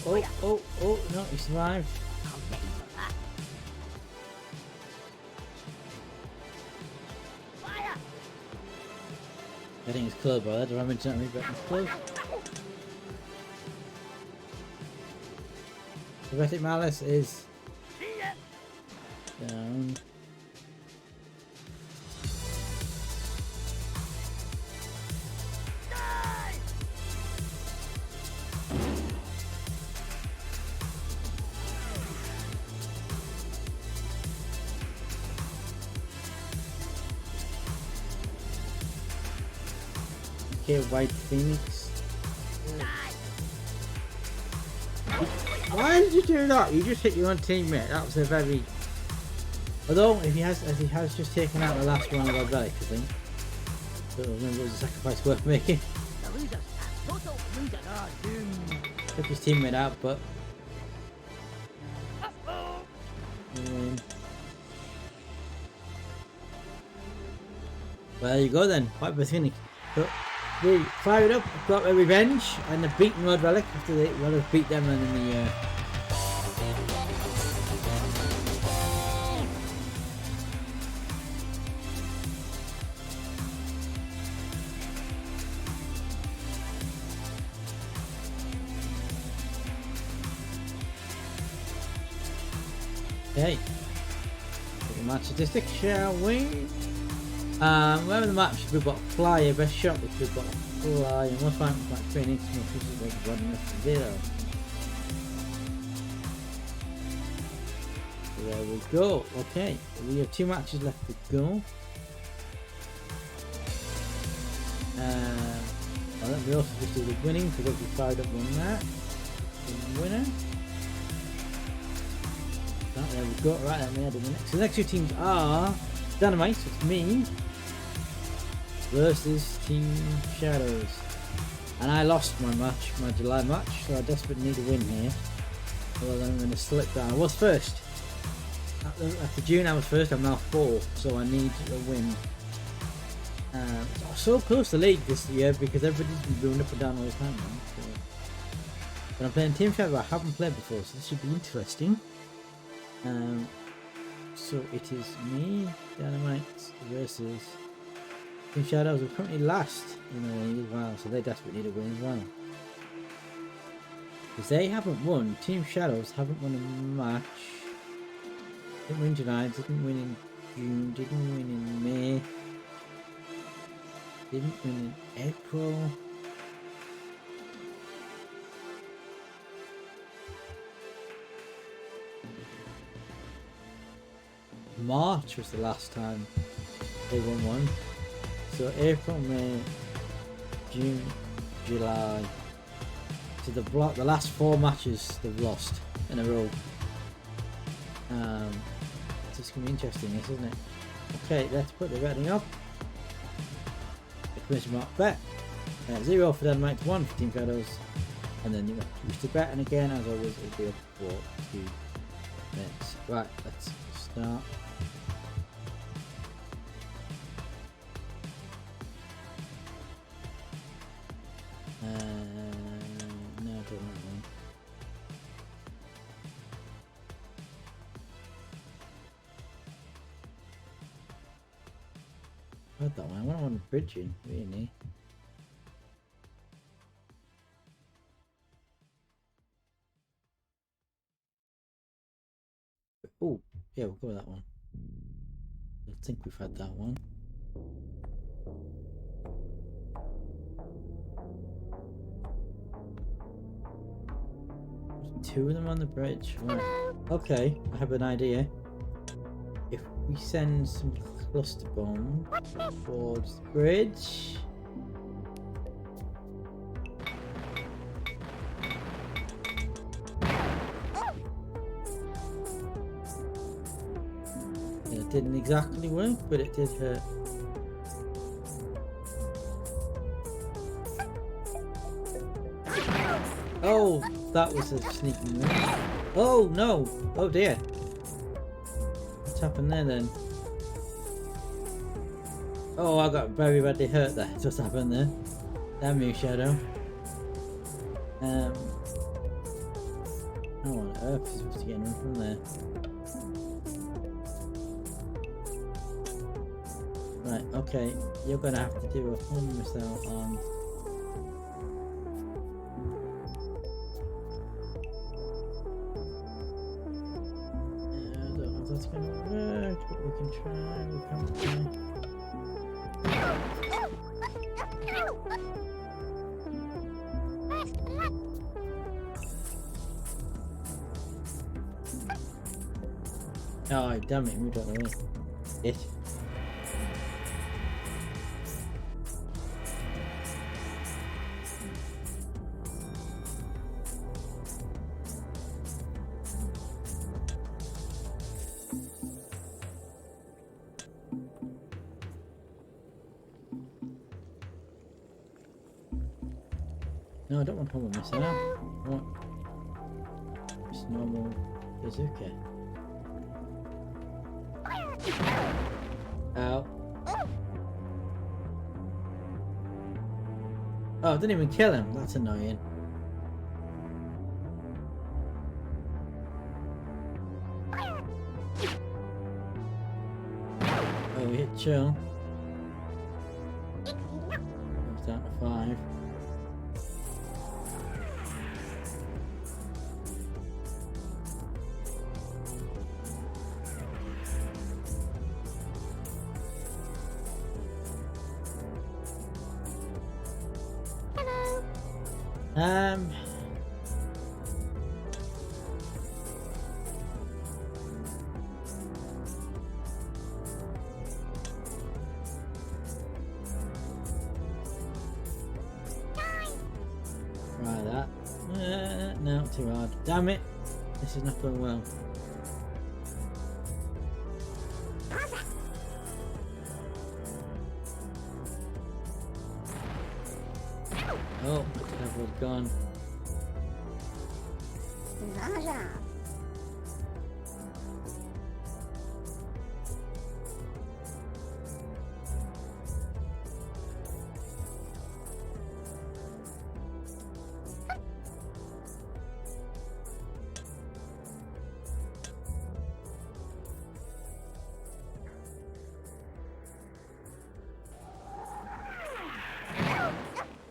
Fire! Oh, no, he survived. I'll get you for that. Fire! I think it's close, brother. Do I mention that? But it's close. Heretic Malice is See ya! down. Die! Okay, White Phoenix. Why did you do that? You just hit your own teammate. That was a very. Although, if he has, as he has just taken out the last one of our relic, I think. Don't remember it was a sacrifice worth making. The losers are total losers are doomed. Took his teammate out, but. Uh-oh. Well, there you go then. White Phoenix. So, they fired up, got their revenge, and they've beaten Rod Relic after they beat them and in the. Okay. Look at the match statistics, shall we? Remember the match, we've got Flyer, best shot, which we've got Flyer, most fight with White Phoenix, most pieces of 1-0. There we go. Okay, we have 2 matches left to go. Well, let me also just do the winning because we fired up on that. The winner. Right, there we go. Right, let me add in the next. So the next 2 teams are Dynamite, so it's me, versus Team Shadows. And I lost my match, my July match, so I desperately need a win here. Otherwise I'm going to slip down. I was first. After June I was first, I'm now fourth, so I need a win. So close to league this year because everybody's been going up and down all the time, man. So. But I'm playing Team Shadow I haven't played before, so this should be interesting. So it is me, Dynamite, versus Team Shadows. We're currently last in the league as well, so they desperately need a win as well. Because they haven't won. Team Shadows haven't won a match. Didn't win in July, didn't win in June, didn't win in May, didn't win in April. March was the last time they won one. So April, May, June, July. So the last 4 matches they've lost in a row. So it's gonna be interesting, this, isn't it? Okay, let's put the betting up. Exclamation mark bet. 0 for Dynamite, 1 for Team Shadows, and then you choose to bet. And again, as always, it'll be up for 2 minutes. Right, let's start. No, I don't want one. I had that one. I want one bridging, really. Oh, yeah, we'll go with that one. I think we've had that one. There's 2 of them on the bridge. Right. Okay, I have an idea. If we send some cluster bombs towards the bridge. It didn't exactly work, but it did hurt. Oh, that was a sneaky move. Oh no! Oh dear. What's happened there then? Oh, I got very badly hurt there. That's what's happened there. Damn you, Shadow. How on earth is supposed to get in from there? Right, okay. You're gonna have to do a home missile on. I don't know if that's gonna work, but we can try. We can try. Oh, damn it, moved out of the way. It. No, I don't want home missile. I want just normal bazooka. Ow. Oh, I didn't even kill him. That's annoying. Oh, we hit chill. Goes down to 5. Try that. No, too hard. Damn it! This is not going well. Oh, that was gone.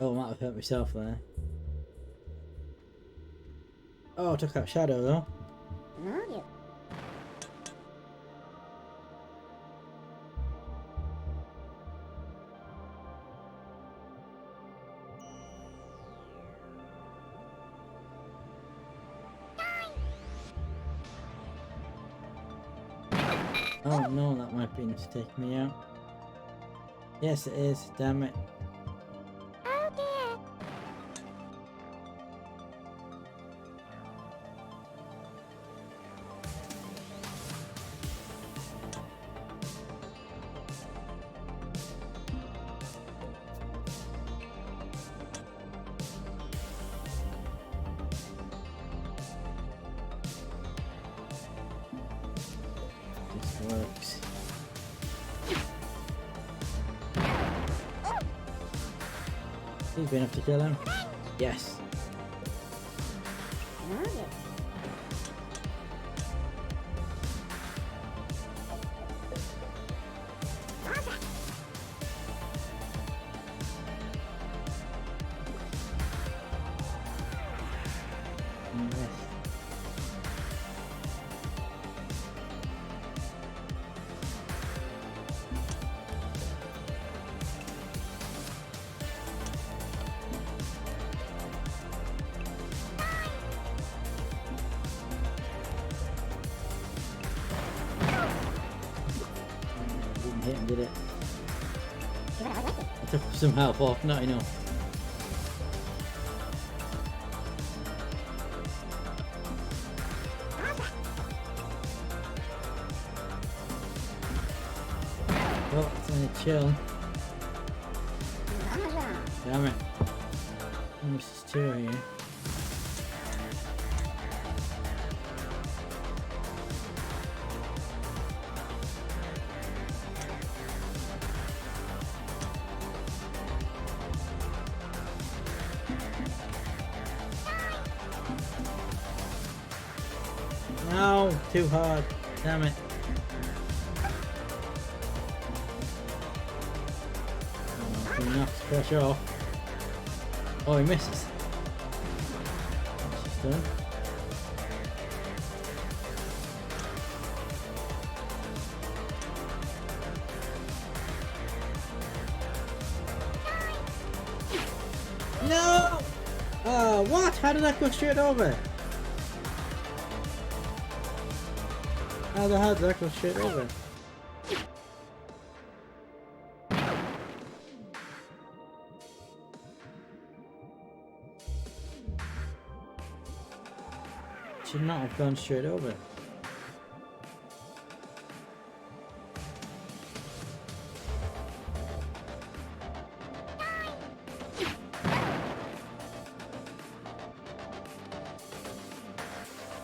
Oh, I might have hurt myself there. Oh, I took out Shadow though. Oh no, that might be to take me out. Yes, it is. Damn it. Oh dear. This works. He's been enough to kill him. Yes. Yes. Didn't hit him, did it? I took some health off, not enough. Well, it's only chill. Damn it. Almost 2 here. No, too hard. Damn it. Oh, he knocks pressure off. Oh, he misses. That's done. No! What? How did that go straight over? How the hell did that go straight over? Should not have gone straight over.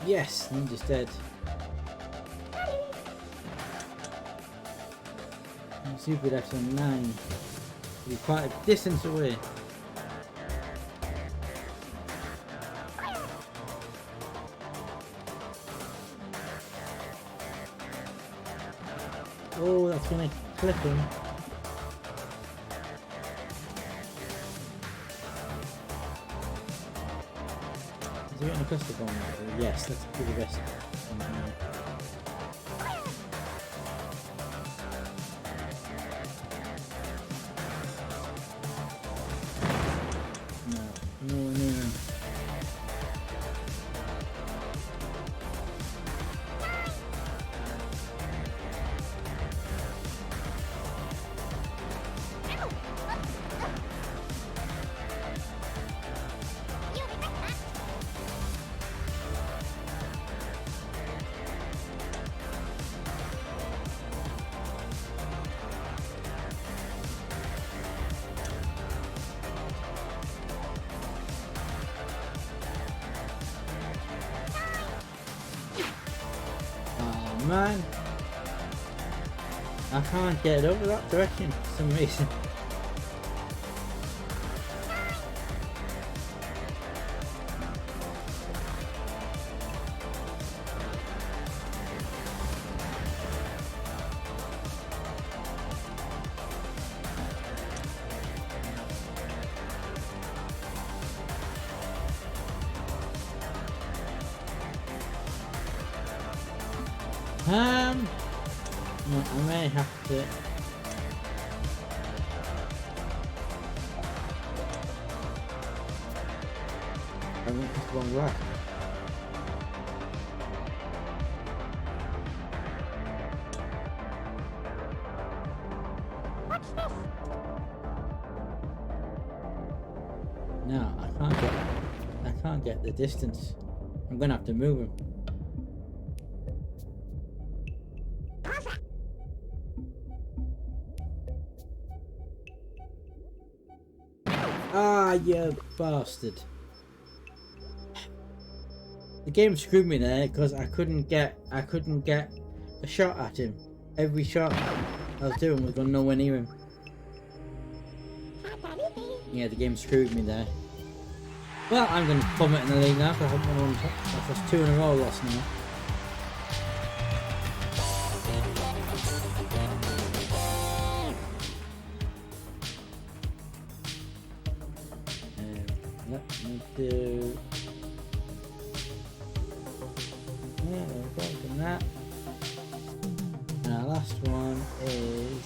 Yes, Ninja's dead. Super left on 9. Be quite a distance away. Oh, that's gonna clip him. Is he getting a cluster bomb? Yes, let's do the best. No. Oh man, I can't get over that direction for some reason. No, I may have to. I won't pick the wrong rack. No, I can't get the distance. I'm gonna have to move him. Ah, you bastard. The game screwed me there because I couldn't get a shot at him. Every shot I was doing was going nowhere near him. Yeah, the game screwed me there. Well, I'm going to plummet in the league now because I haven't won one. That's 2 in a row lost now. Let me do. Yeah, we've got from that. And our last one is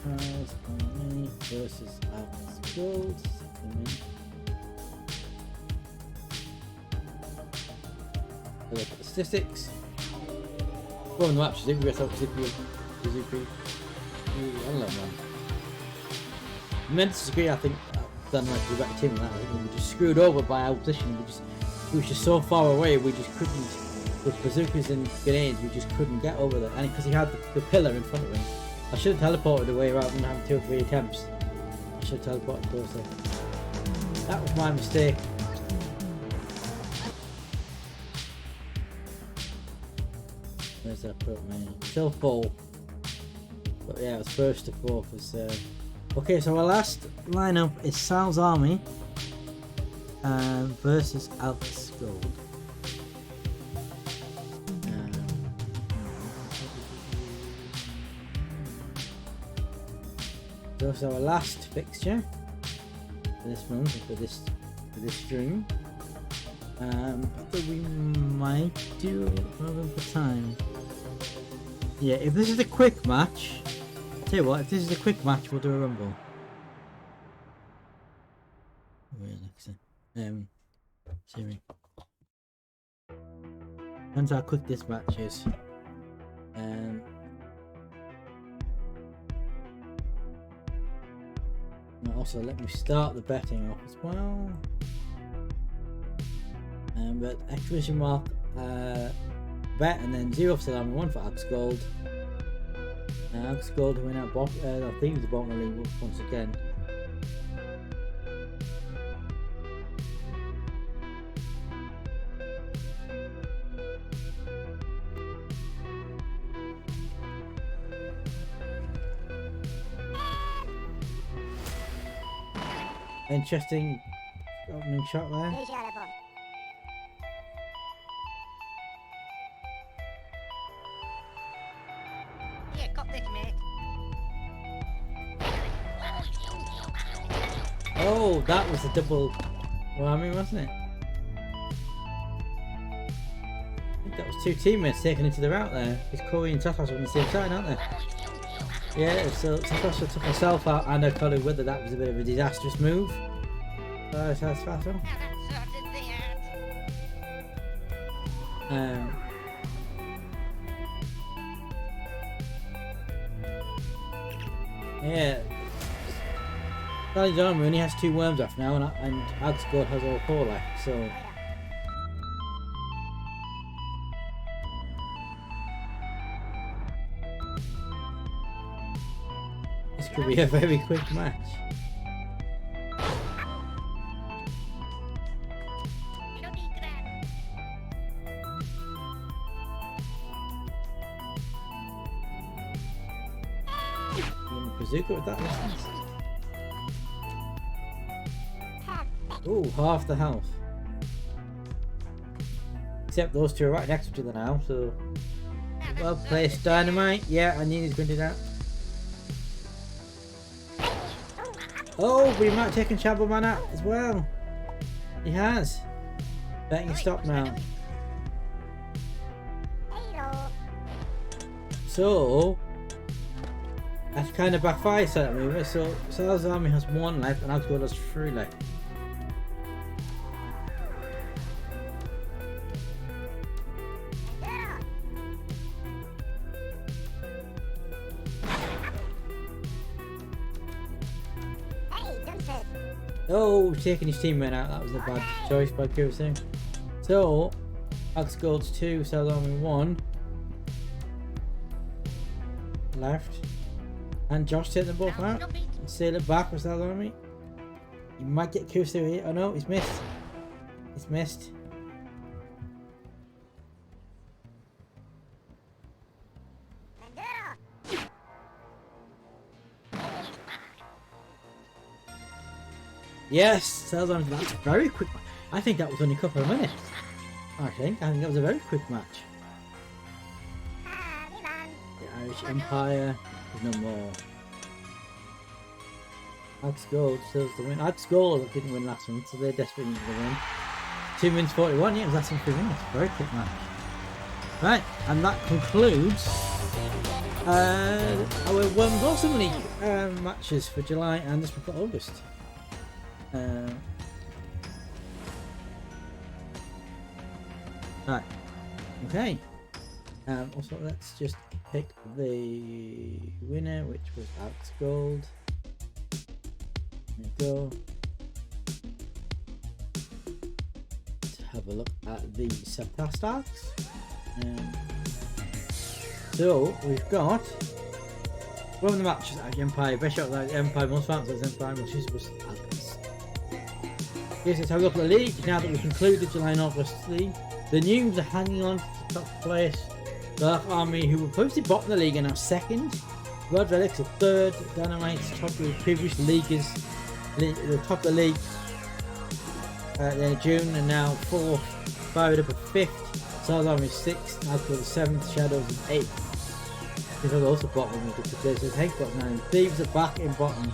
Prize on me versus Alex Gold. Look at the statistics. Well, no, actually, Zippy, I thought Zippy. I don't know, man. I meant to disagree, I think I've done like a better team than that. I think we were just screwed over by our position. We were just so far away, we just couldn't, with bazookas and grenades, we just couldn't get over there. And because he had the pillar in front of him, I should have teleported away rather than having 2 or 3 attempts. I should have teleported closer. That was my mistake. Where's that put me? Still full. But yeah, it was 1st to 4th. Was, okay, so our last lineup is Sal's Army versus Alex Gold. So it's our last fixture for this month, for this stream. But we might do another for time. Yeah, if this is a quick match, I'll tell you what, if this is a quick match, we'll do a rumble. Siri. Depends how quick this match is. Also, let me start the betting off as well. But exclamation mark bet and then 0 for Salami, 1 for Alex Gold. Alex Gold who went out I think he was the bottom of the league once again. Interesting opening shot there. Yeah, got this, mate. Oh, that was a double whammy, wasn't it? I think that was 2 teammates taken into the route there. Because Corey and Tatas were on the same side, aren't they? Yeah, so Tatas took herself out and her colleague with her. That was a bit of a disastrous move. That's fatal. Yeah. Sally's army only has 2 worms off now, and Alex Gold has all 4 left, so. This could be a very quick match. Bazooka with that distance. Ooh, half the health. Except those 2 are right next to each other now, so. Well placed dynamite. Yeah, I knew he was going to do that. Oh, but he might have taken Shadow Man out as well. He has. Betting stop now. So that's kind of backfires at me. So Sal's army has 1 left and Axgold has 3 left. Hey, Duncan. Oh, taking his teammate out. That was a bad choice by Kurosu. So Axgold's 2, Sal's army 1 left. And Josh take them both out. And sail it back with Sal's army. You might get Kurosu here. Oh no, he's missed. He's missed. Yes, Sal's army. That's very quick. I think that was only a couple of minutes. I think that was a very quick match. The Irish Empire is no more. Axgold still the win. Axgold didn't win last one, so they're desperately need to win. 2 minutes 41, yeah, it was less than 3 minutes. Very quick match. Right, and that concludes our Worms Awesome League matches for July and this one for August. Right, okay. Also, let's just pick the winner, which was Axgold. There we go. Let's have a look at the statistics. So we've got one of the matches at the Empire, best shot at the Empire, most fans at the Empire, most useful Allies. Yes, let's have a look at the league now that we've concluded July and August league. The Noobs are hanging on to the top place. Dark Army, who were posted bottom of the league, are now second. Blood Relics are third. Dynamite's top of the previous leaguers, the top of the league in June, and now fourth. Fired up at fifth. Sal's Army is sixth. Alcohol is seventh. Shadows is eighth. These are also bottom of the place. So Hank got 9. Thieves are back in bottom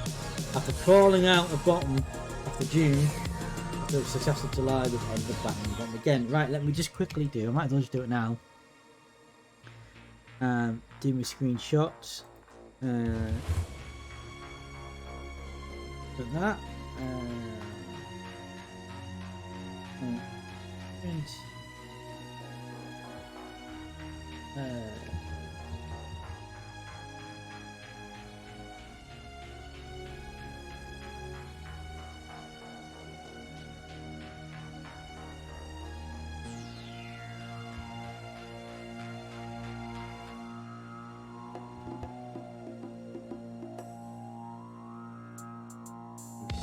after crawling out the bottom after June. The successful July with end the back and bottom again. Right, let me just quickly do. I might as well just do it now. Do my screenshots. Put that. Print.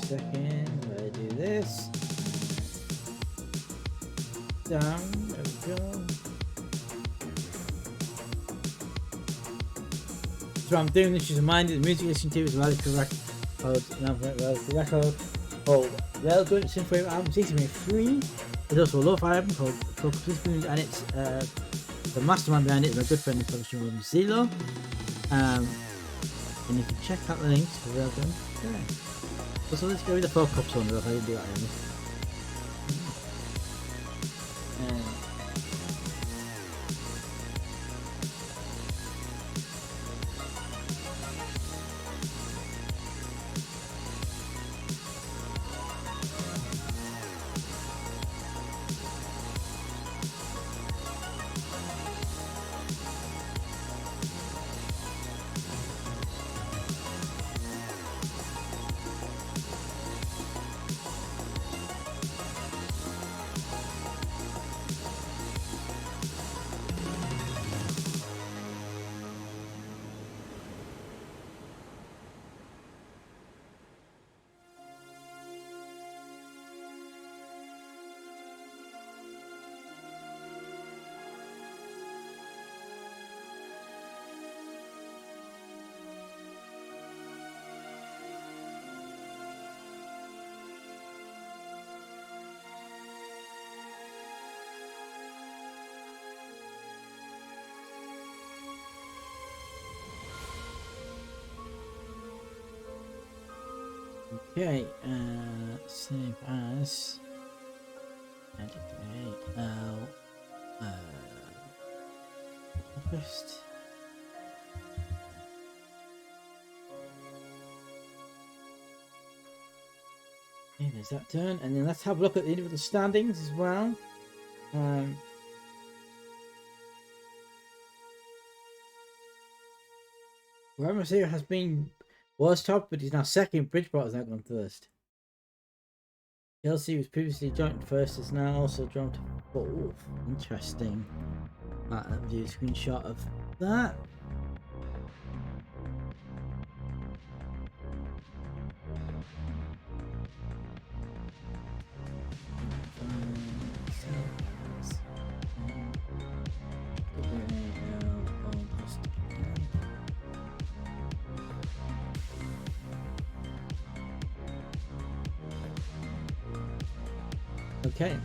Second, I do this. Down, there we go. So I'm doing this, just reminded the music you listen to is valid correct. Record. Hold. Relevant synthwave album, season 3. There's also a lo-fi album called Focus Systems, and it's the mastermind behind it is my good friend and publisher Zelo. And you can check out the links for Relevant. Yeah. So let's go with the 4 cups on if I didn't do that anyway. Okay, save as edit August. Okay, there's that turn, and then let's have a look at the individual standings as well. Ramasir has been was top, but he's now second. Bridgeport has now gone first. Chelsea was previously joint first, is now also joint fourth. Interesting. Right, let me do a screenshot of that. Okay,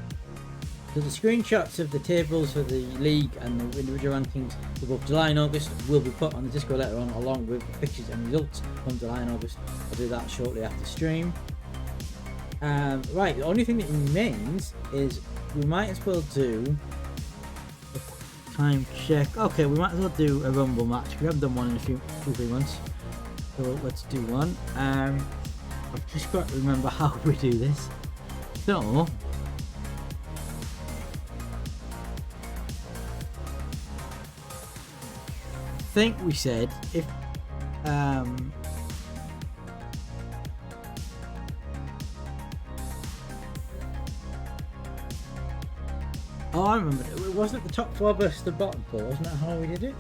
so the screenshots of the tables for the league and the individual rankings for both July and August will be put on the Discord later on, along with the pictures and results from July and August. I'll do that shortly after stream. Right, the only thing that remains is we might as well do a time check. Okay, we might as well do a Rumble match. We haven't done one in a few 3 months, so let's do one. I've just got to remember how we do this. So I think we said if oh, I remember it wasn't the top 4 versus the bottom 4, wasn't that how we did it?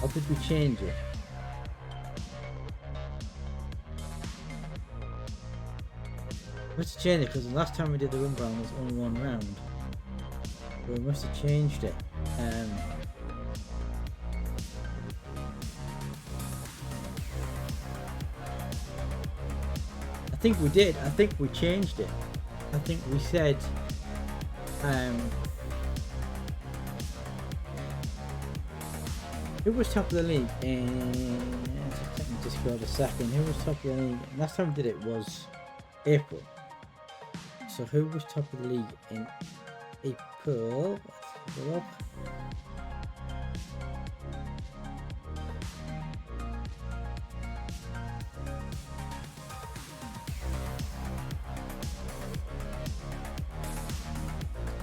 Or did we change it? We must have changed it because the last time we did the run round was only 1 round, so we must have changed it. I think we did. I think we changed it. I think we said who was top of the league in just go a second. Who was top of the league? Last time we did it was April. So who was top of the league in April? Let's have a look.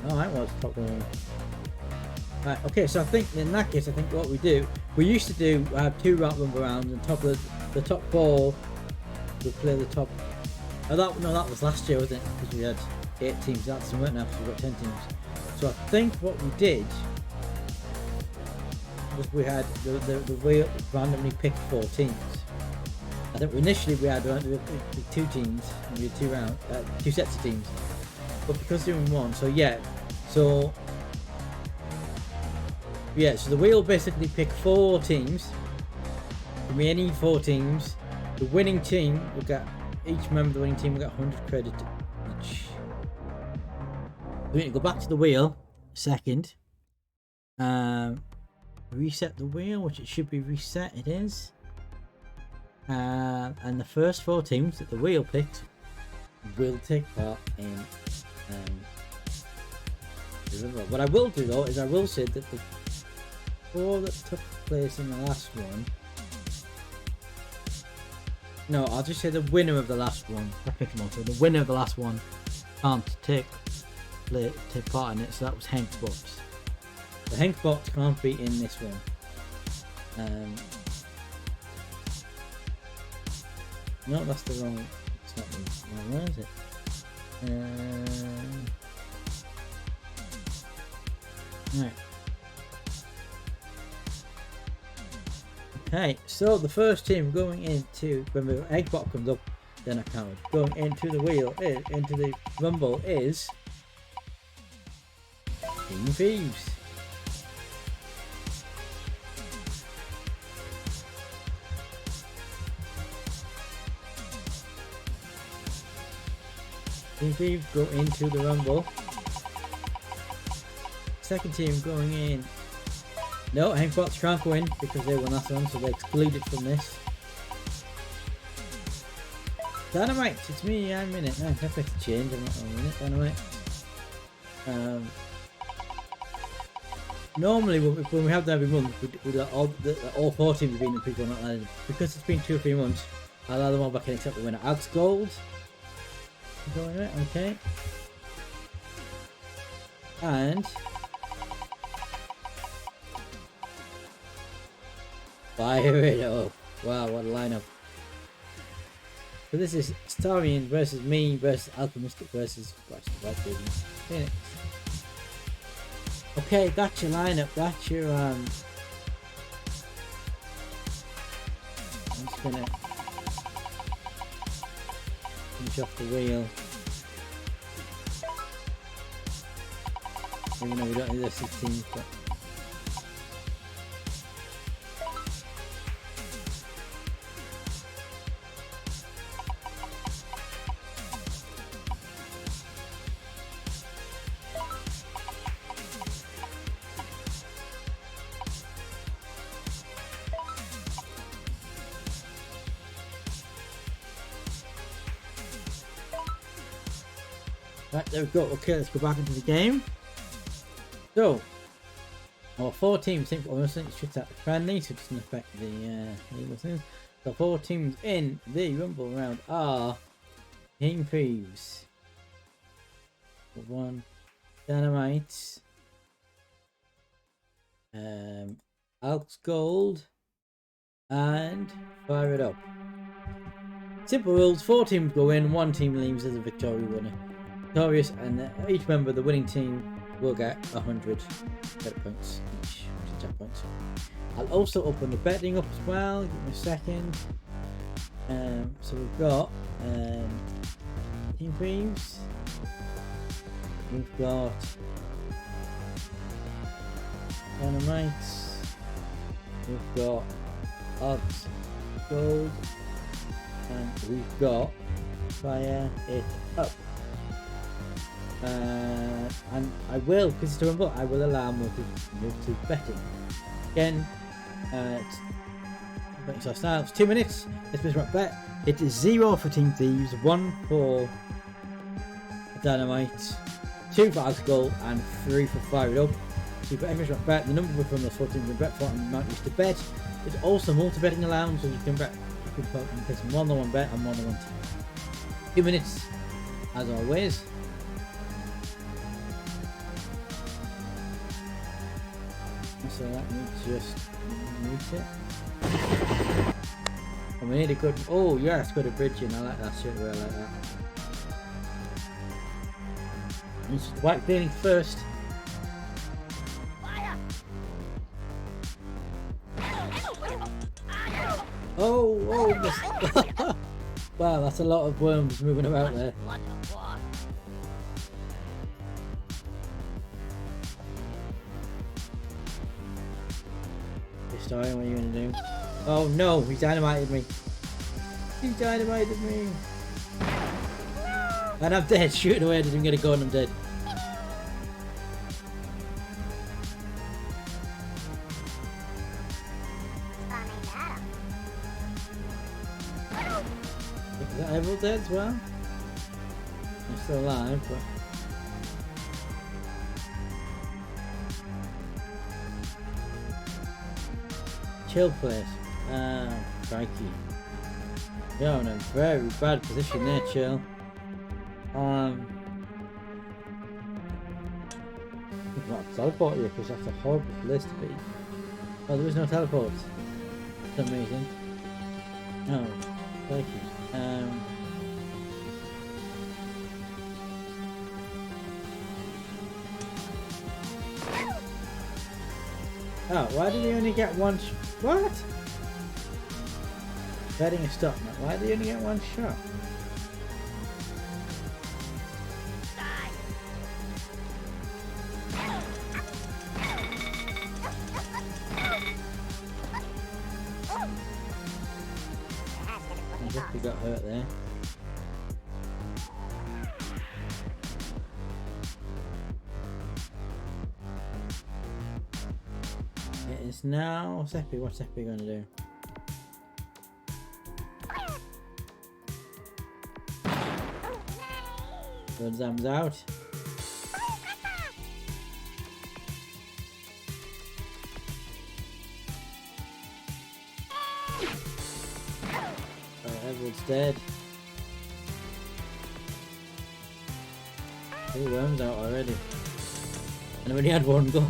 Oh, that was top of the league. Right, okay, so I think in that case, I think what we do, we used to do 2 rumble rounds, and top of the top 4 would play the top. Oh, that was last year, wasn't it? Because we had 8 teams. That's right now, because we've got 10 teams. So I think what we did was we had the wheel randomly picked 4 teams. I think initially we had 2 teams, and we had 2 sets of teams. But because doing 1, so yeah, so the wheel basically picked 4 teams. The remaining 4 teams, the winning team will get, each member of the winning team will get 100 credit each. We need to go back to the wheel a second. Reset the wheel, which it should be reset. It is. And the first 4 teams that the wheel picked will take part in. What I will do though is I will say that the 4 that took place in the last one. No, I'll just say the winner of the last one. So the winner of the last one can't take part in it. So that was Hank's box. The Hank box can't be in this one. No, that's the wrong. It's not the wrong one, is it? Right. Okay, so the first team going into, when the egg bot comes up, then I count. Going into the wheel, into the rumble is Team Thieves. Team Thieves go into the rumble. Second team going in. No, Hankbots can't go in because they won that one, so they're excluded from this. Dynamite, it's me, I'm in it. No, I'm happy to change, I'm not in it. Dynamite. Normally, when we have them every month, all 4 teams have been in people not landed. Because it's been 2 or 3 months, I'll allow them all back in except the winner. Axe Gold. Going it, okay. And fire it up. Wow, what a lineup. So this is Starian versus me versus Alchemistic versus Phoenix. Okay, that's your lineup. That's your I'm just gonna finish off the wheel. Even though we don't need the 16, but right, there we go. Okay, let's go back into the game. So, our 4 teams think it's just at the friendly, so it doesn't affect the legal things. The 4 teams in the Rumble round are Team Thieves, 1 Dynamites, Alks Gold, and Fire It Up. Simple rules: 4 teams go in, 1 team leaves as a victorious winner. Victorious, and each member of the winning team will get 100 credit points each, which is 10 points. I'll also open the betting up as well. Give me a second. So we've got Team Thieves. We've got Dynamites. We've got Odds Gold, and we've got Fire It Up. And I will, because it's a rumble, I will allow multi betting. Again, bet yourself now. It's 2 minutes. Let's miss right bet. It is 0 for Team Thieves, 1 for Dynamite, 2 for Alcohol, and 3 for Fire It Up. So you've got every right bet. The number from those 4 teams you can bet for and the amount you used to bet. There's also multi-betting allowed, so you can bet. You can place more than 1 bet and more than 1 team. 2 minutes, as always. So that means just mute it. And we need a good. Oh yeah, it's got a bridge in. I like that shit. I really like that. It's white cleaning first. Oh, wow, that's a lot of worms moving about there. Sorry, what are you gonna do? Oh no, he dynamited me. He dynamited me. And I'm dead. Shooting away, I didn't even get a gun, I'm dead. Is that everyone dead as well? I'm still alive, but. Chill place. Crikey. You're in a very bad position there, Chill. I've got to teleport you because that's a horrible place to be. Oh, there is no teleport. For some reason. No. Crikey. Oh, why did he only get 1 what? Betting a stop, man. Why did he only get 1 shot? I guess he got hurt there. It is now Seppi. What's Seppi going to do? Godzam's out. Everyone's dead. 2 worms out already. And I've only had 1 go.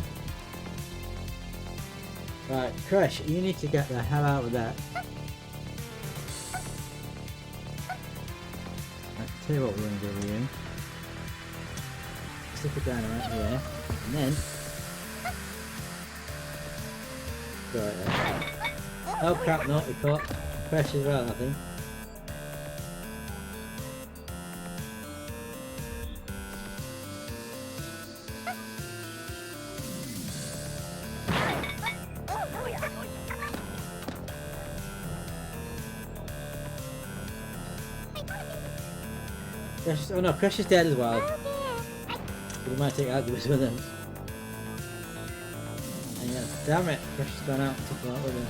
Right, Crush, you need to get the hell out of that. Right, tell you what we're going to do with you. Stick it down right here. And then... Right there. Oh crap, no, we caught Crush as well, I think. Crush, oh no, Crush is dead as well. We might take out the with him. And yeah, damn it, Crush has gone out and took him out with him.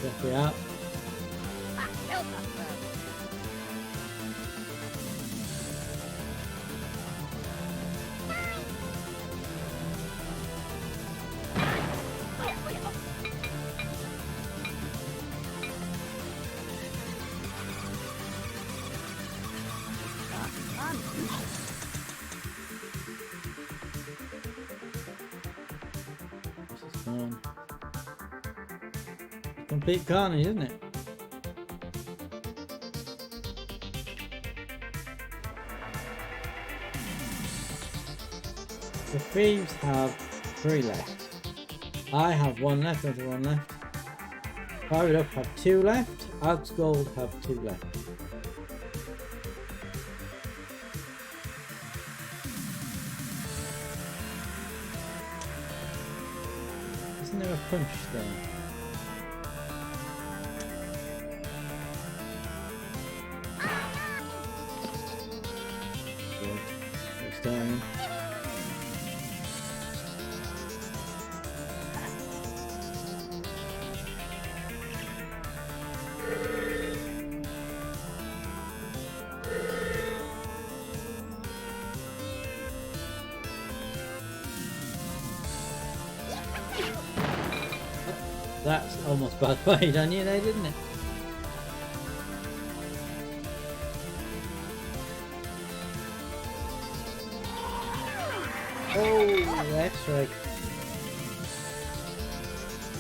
Check it out. Complete carnage, isn't it? The thieves have 3 left. I have 1 left, I have 1 left. Fire It Up have 2 left. Alex Gold have 2 left. Isn't there a punch there? Starting. That's almost bad fight on you there, didn't it? Oh, that's right.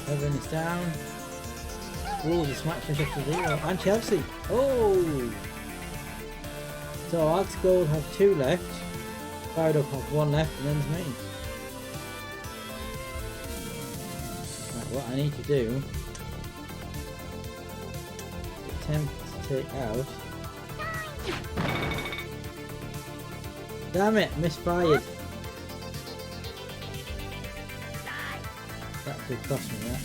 Evan is down. Oh, the smack finish up to 0. And Chelsea. Oh! So Alex Gold have 2 left. Fired Up have 1 left, and then's me. Right, what I need to do is attempt to take out. Damn it, misfired. That could cost me that.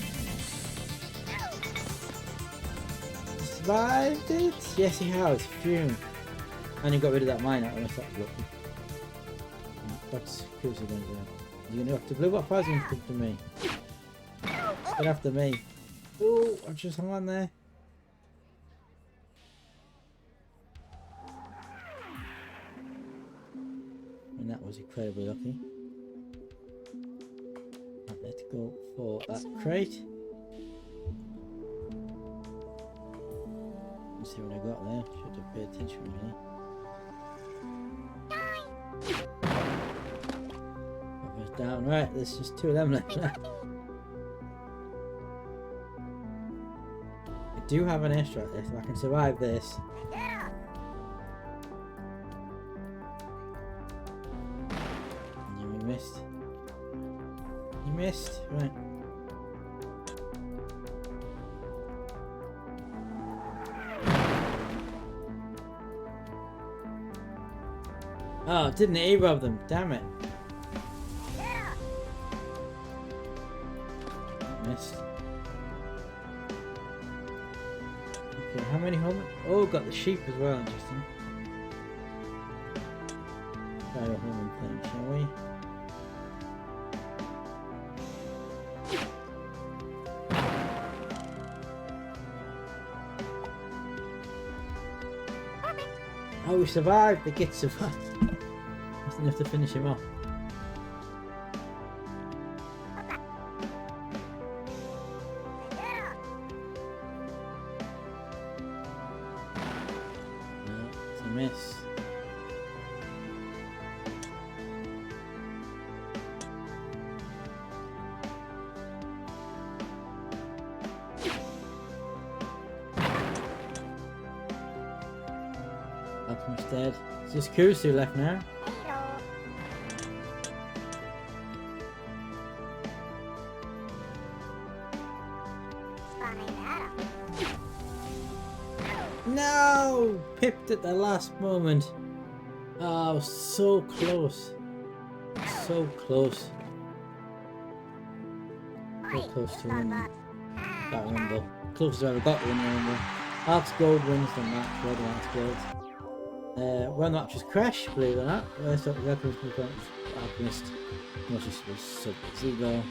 Survived it? Yes, he has. Phew. And he got rid of that mine out of us. That's lucky. What's Kusa going to do? Is he going to go after blue? What fire's going to come to me? Get after me. Oh, I'm just hung on there. And that was incredibly lucky. Right, let's go for that crate. Let's see what I got there. Should have paid attention really. That was down. Right, there's just 2 of them left. I do have an airstrike there, so I can survive this. You missed. You missed. Right. Oh, didn't either of them. Damn it. Missed. Okay, how many home? Oh, got the sheep as well. Interesting. Try a homing thing, shall we? Oh, we survived. The git survived. Just enough to finish him off. miss. Alchemist dead. It's just Kusu left now. No! Pipped at the last moment. Oh, so close. So close. So close to winning that rumble. Closest I've ever got to winning a rumble. Arx Gold wins the match. Well done, Arx Gold. Well, the match was Crash, believe it or not. Let's talk the Alchemist. Much as was Sub-Zero.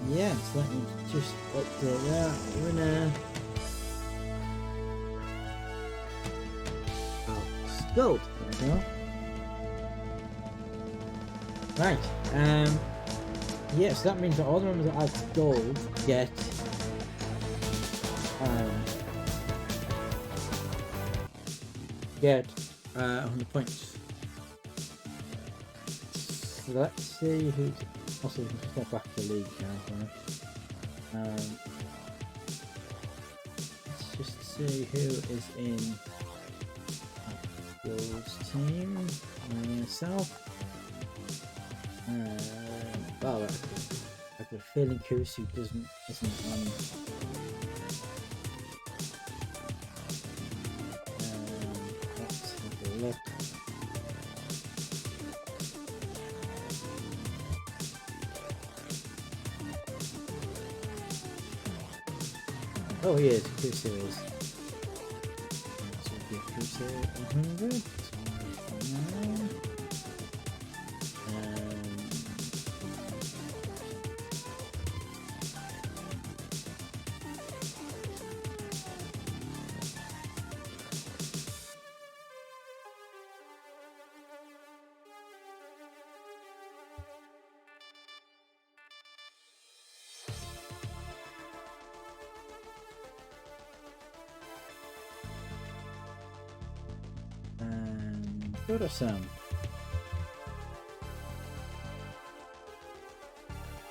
Yeah, so let me just update that. Winner. Arx Gold. There we go. Right. Yeah, so that means that all the members of Arx Gold get 100 points. So let's see who's. Also, we can just go back to the league now. Let's just see who is in Gold's team. Myself. Well, I have a feeling Kusu isn't on. Let's have a look. Oh, he is. Kusu is. So give Kusu 100. Go to some.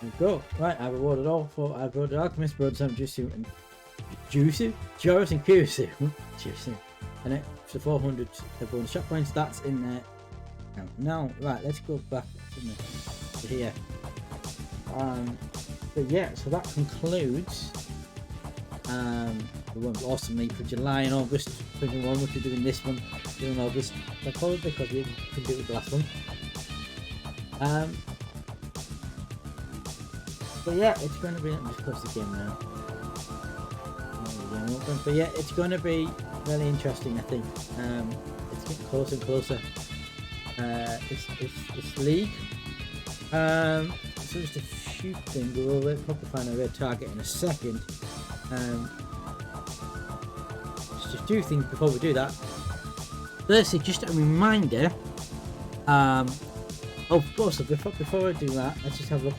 There we go. Right, I rewarded all for. I rewarded Alchemist, brought some Juicy and Joris and Kusu. Juicy. And it for 400 bonus shot points. That's in there. Now, right, let's go back to here. But yeah, so that concludes the one awesome league for July and August 21, which we're doing this one during August. I call it because we couldn't do it with the last one. But yeah, it's going to be. Let me just close the game now. But yeah, it's going to be really interesting. I think it's getting closer and closer. This league. So just a few things. We'll probably find a red target in a second. Just two things before we do that. Firstly, just a reminder. Before I do that, let's just have a look.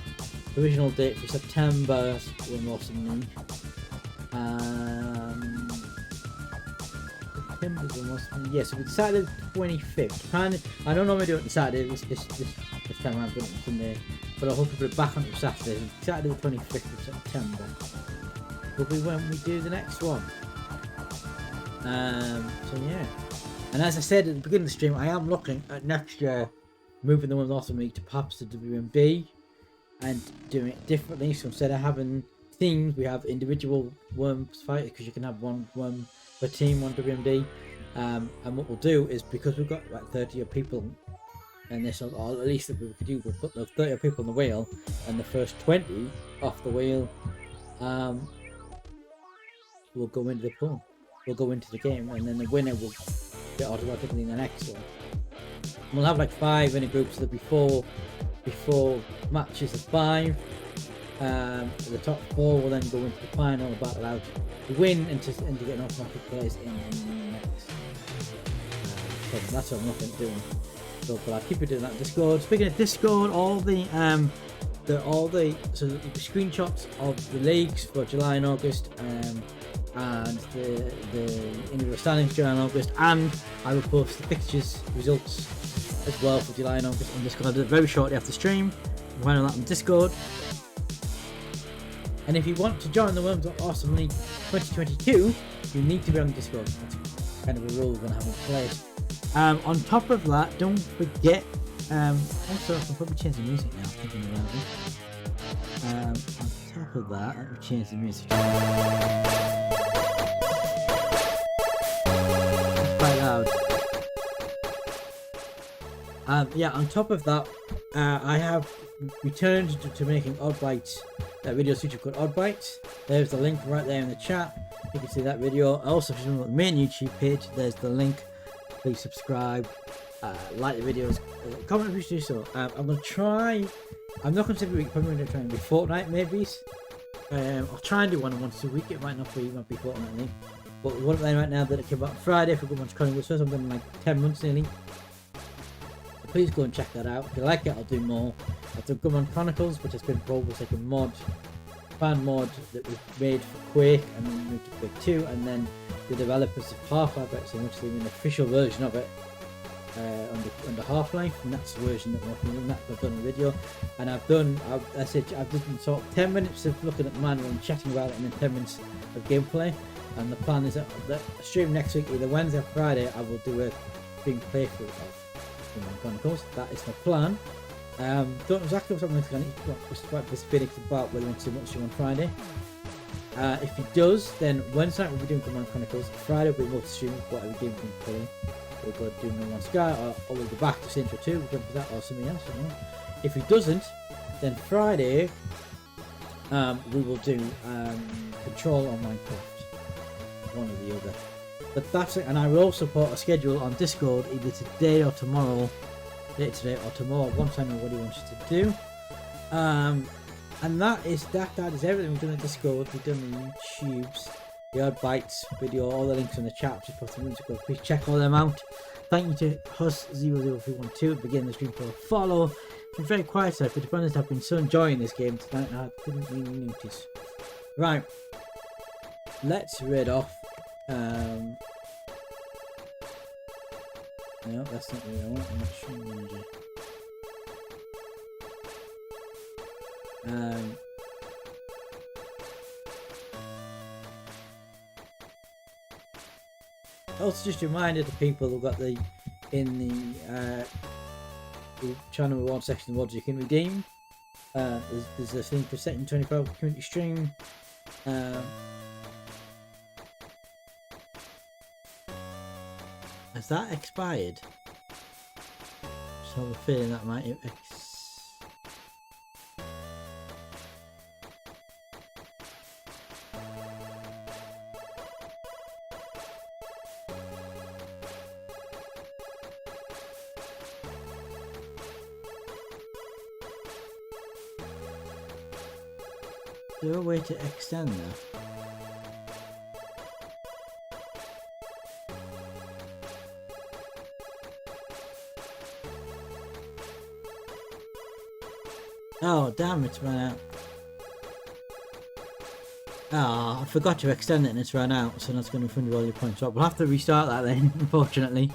Original date for September. One awesome league. Yeah, so we decided the 25th. I don't normally do it on Saturday. This time I've done it on Sunday, but I hope to put it back on Saturday. Saturday the 25th of September will be when we do the next one. So yeah, and as I said at the beginning of the stream, I am looking at next year moving the One Awesome League to perhaps the WMB and doing it differently. So instead of having teams, we have individual worms fighters, because you can have one worm per team, one WMD. And what we'll do is, because we've got like 30 people in this, or at least that we could do, we'll put the 30 people on the wheel, and the first 20 off the wheel will go into the pool. We'll go into the game, and then the winner will get automatically in the next one. And we'll have like 5 in a group, so there'll be four matches of 5. The top 4 will then go into the final and battle out to win and to get an automatic place in the next. So that's what I'm looking at doing. So, but I'll keep it doing that. Discord. Speaking of Discord, all the screenshots of the leagues for July and August and the individual standings July and August, and I will post the fixtures results as well for July and August on Discord. I'll do it very shortly after stream. You can find all that on Discord. And if you want to join the Worms of Awesome League 2022, you need to be on Discord. That's kind of a rule we're going to have in place. On top of that, don't forget. Also, I can probably change the music now. Thinking about it. On top of that, let me change the music. It's quite loud. Yeah, on top of that, I have returned to making oddbytes videos feature called oddbytes. There's the link right there in the chat. You can see that video. Also, if you're on the main YouTube page, there's the link. Please subscribe, like the videos, comment if you do so. I'm going to try. I'm not going to say every week. Probably going to try and be fortnight maybe. I'll try and do one once a week. It might not be. It might be fortnightly. But one of them right now that it came out Friday for Good Ones Chronicles. First, I've done like 10 months nearly. So please go and check that out. If you like it, I'll do more. I've done Good Ones Chronicles, which has been probably like a fan mod that was made for Quake, and then moved to Quake 2, and then the developers of Half-Life actually actually an official version of it under Half-Life, and that's the version that we're working with. That's what I've done a video, and I've done sort of 10 minutes of looking at the manual and chatting about it, and then 10 minutes of gameplay. And the plan is that the stream next week, either Wednesday or Friday, I will do a stream playthrough of Good Ones Chronicles. That is my plan. Don't know exactly what's happening with this Phoenix about whether he wants to do much on Friday. If he does, then Wednesday night we'll be doing Good Ones Chronicles. Friday we'll be able to stream whatever game we can play. We'll go do No Man's Sky, or we'll go back to Saints Row 2, we'll jump to that, or something else. I don't know. If he doesn't, then Friday we will do Control on Minecraft. One or the other. But that's it, and I will also put a schedule on Discord either today or tomorrow. Later today or tomorrow, once I know what he wants to do. And that is everything. We've done the Discord, we've done the YouTubes, the oddbytes video, all the links in the chat. Just put them in Discord. Please check all them out. Thank you to Hus00312 begin the stream for a follow. It's been very quiet today, but the brothers have been so enjoying this game tonight, I didn't really notice. Right, let's raid off. No, that's not what I want. I'm not sure what I'm going to do. Also, just a reminder to people who've got the channel reward section of what you can redeem. There's a thing for setting 24-hour community stream. Has that expired? So I have a feeling that might Is there a way to extend that? Oh damn, it's run out. Oh, I forgot to extend it and it's run out, so that's going to refund you all your points. So we'll have to restart that then, unfortunately.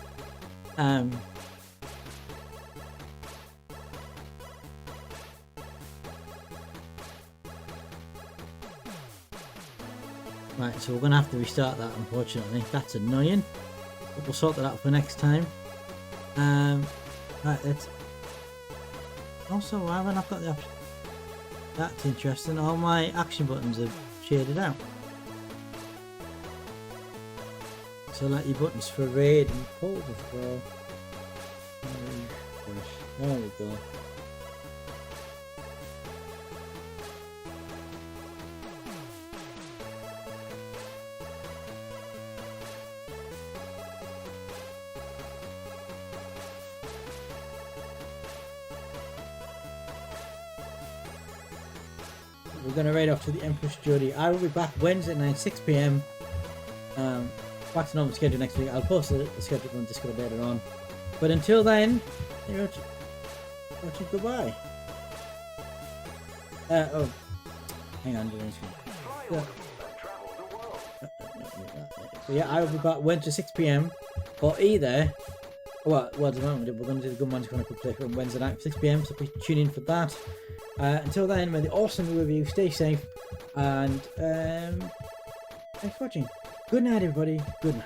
Right, so we're going to have to restart that, unfortunately. That's annoying. But we'll sort that out for next time. Right, let's... Also, why have I not got the option? That's interesting. All my action buttons are shaded out. Select your buttons for raid and hold as well. There we go. We're going to raid off to the Empress Jodie. I will be back Wednesday night, 6 PM. Back to normal schedule next week. I'll post the schedule on Discord later on. But until then, goodbye. Oh, hang on. So yeah, I will be back Wednesday 6 p.m. or either. Well, at the moment we're going to do the Good Man's Chronicle playthrough on Wednesday night 6 p.m. So please tune in for that. Until then, may the awesome review. Stay safe and thanks for watching. Good night, everybody. Good night.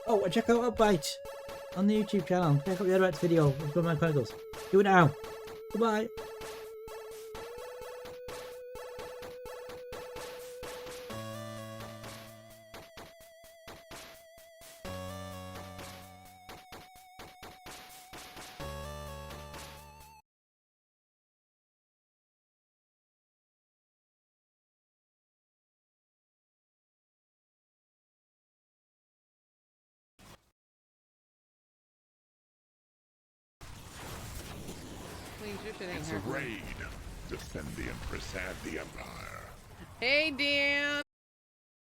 Oh, and check out Oddbytes on the YouTube channel. Check out the Oddbytes video of Good Man Chronicles. Do it now. Goodbye. Please, you're sitting It's here. a raid. Defend the Empress and the Empire. Hey, Dan.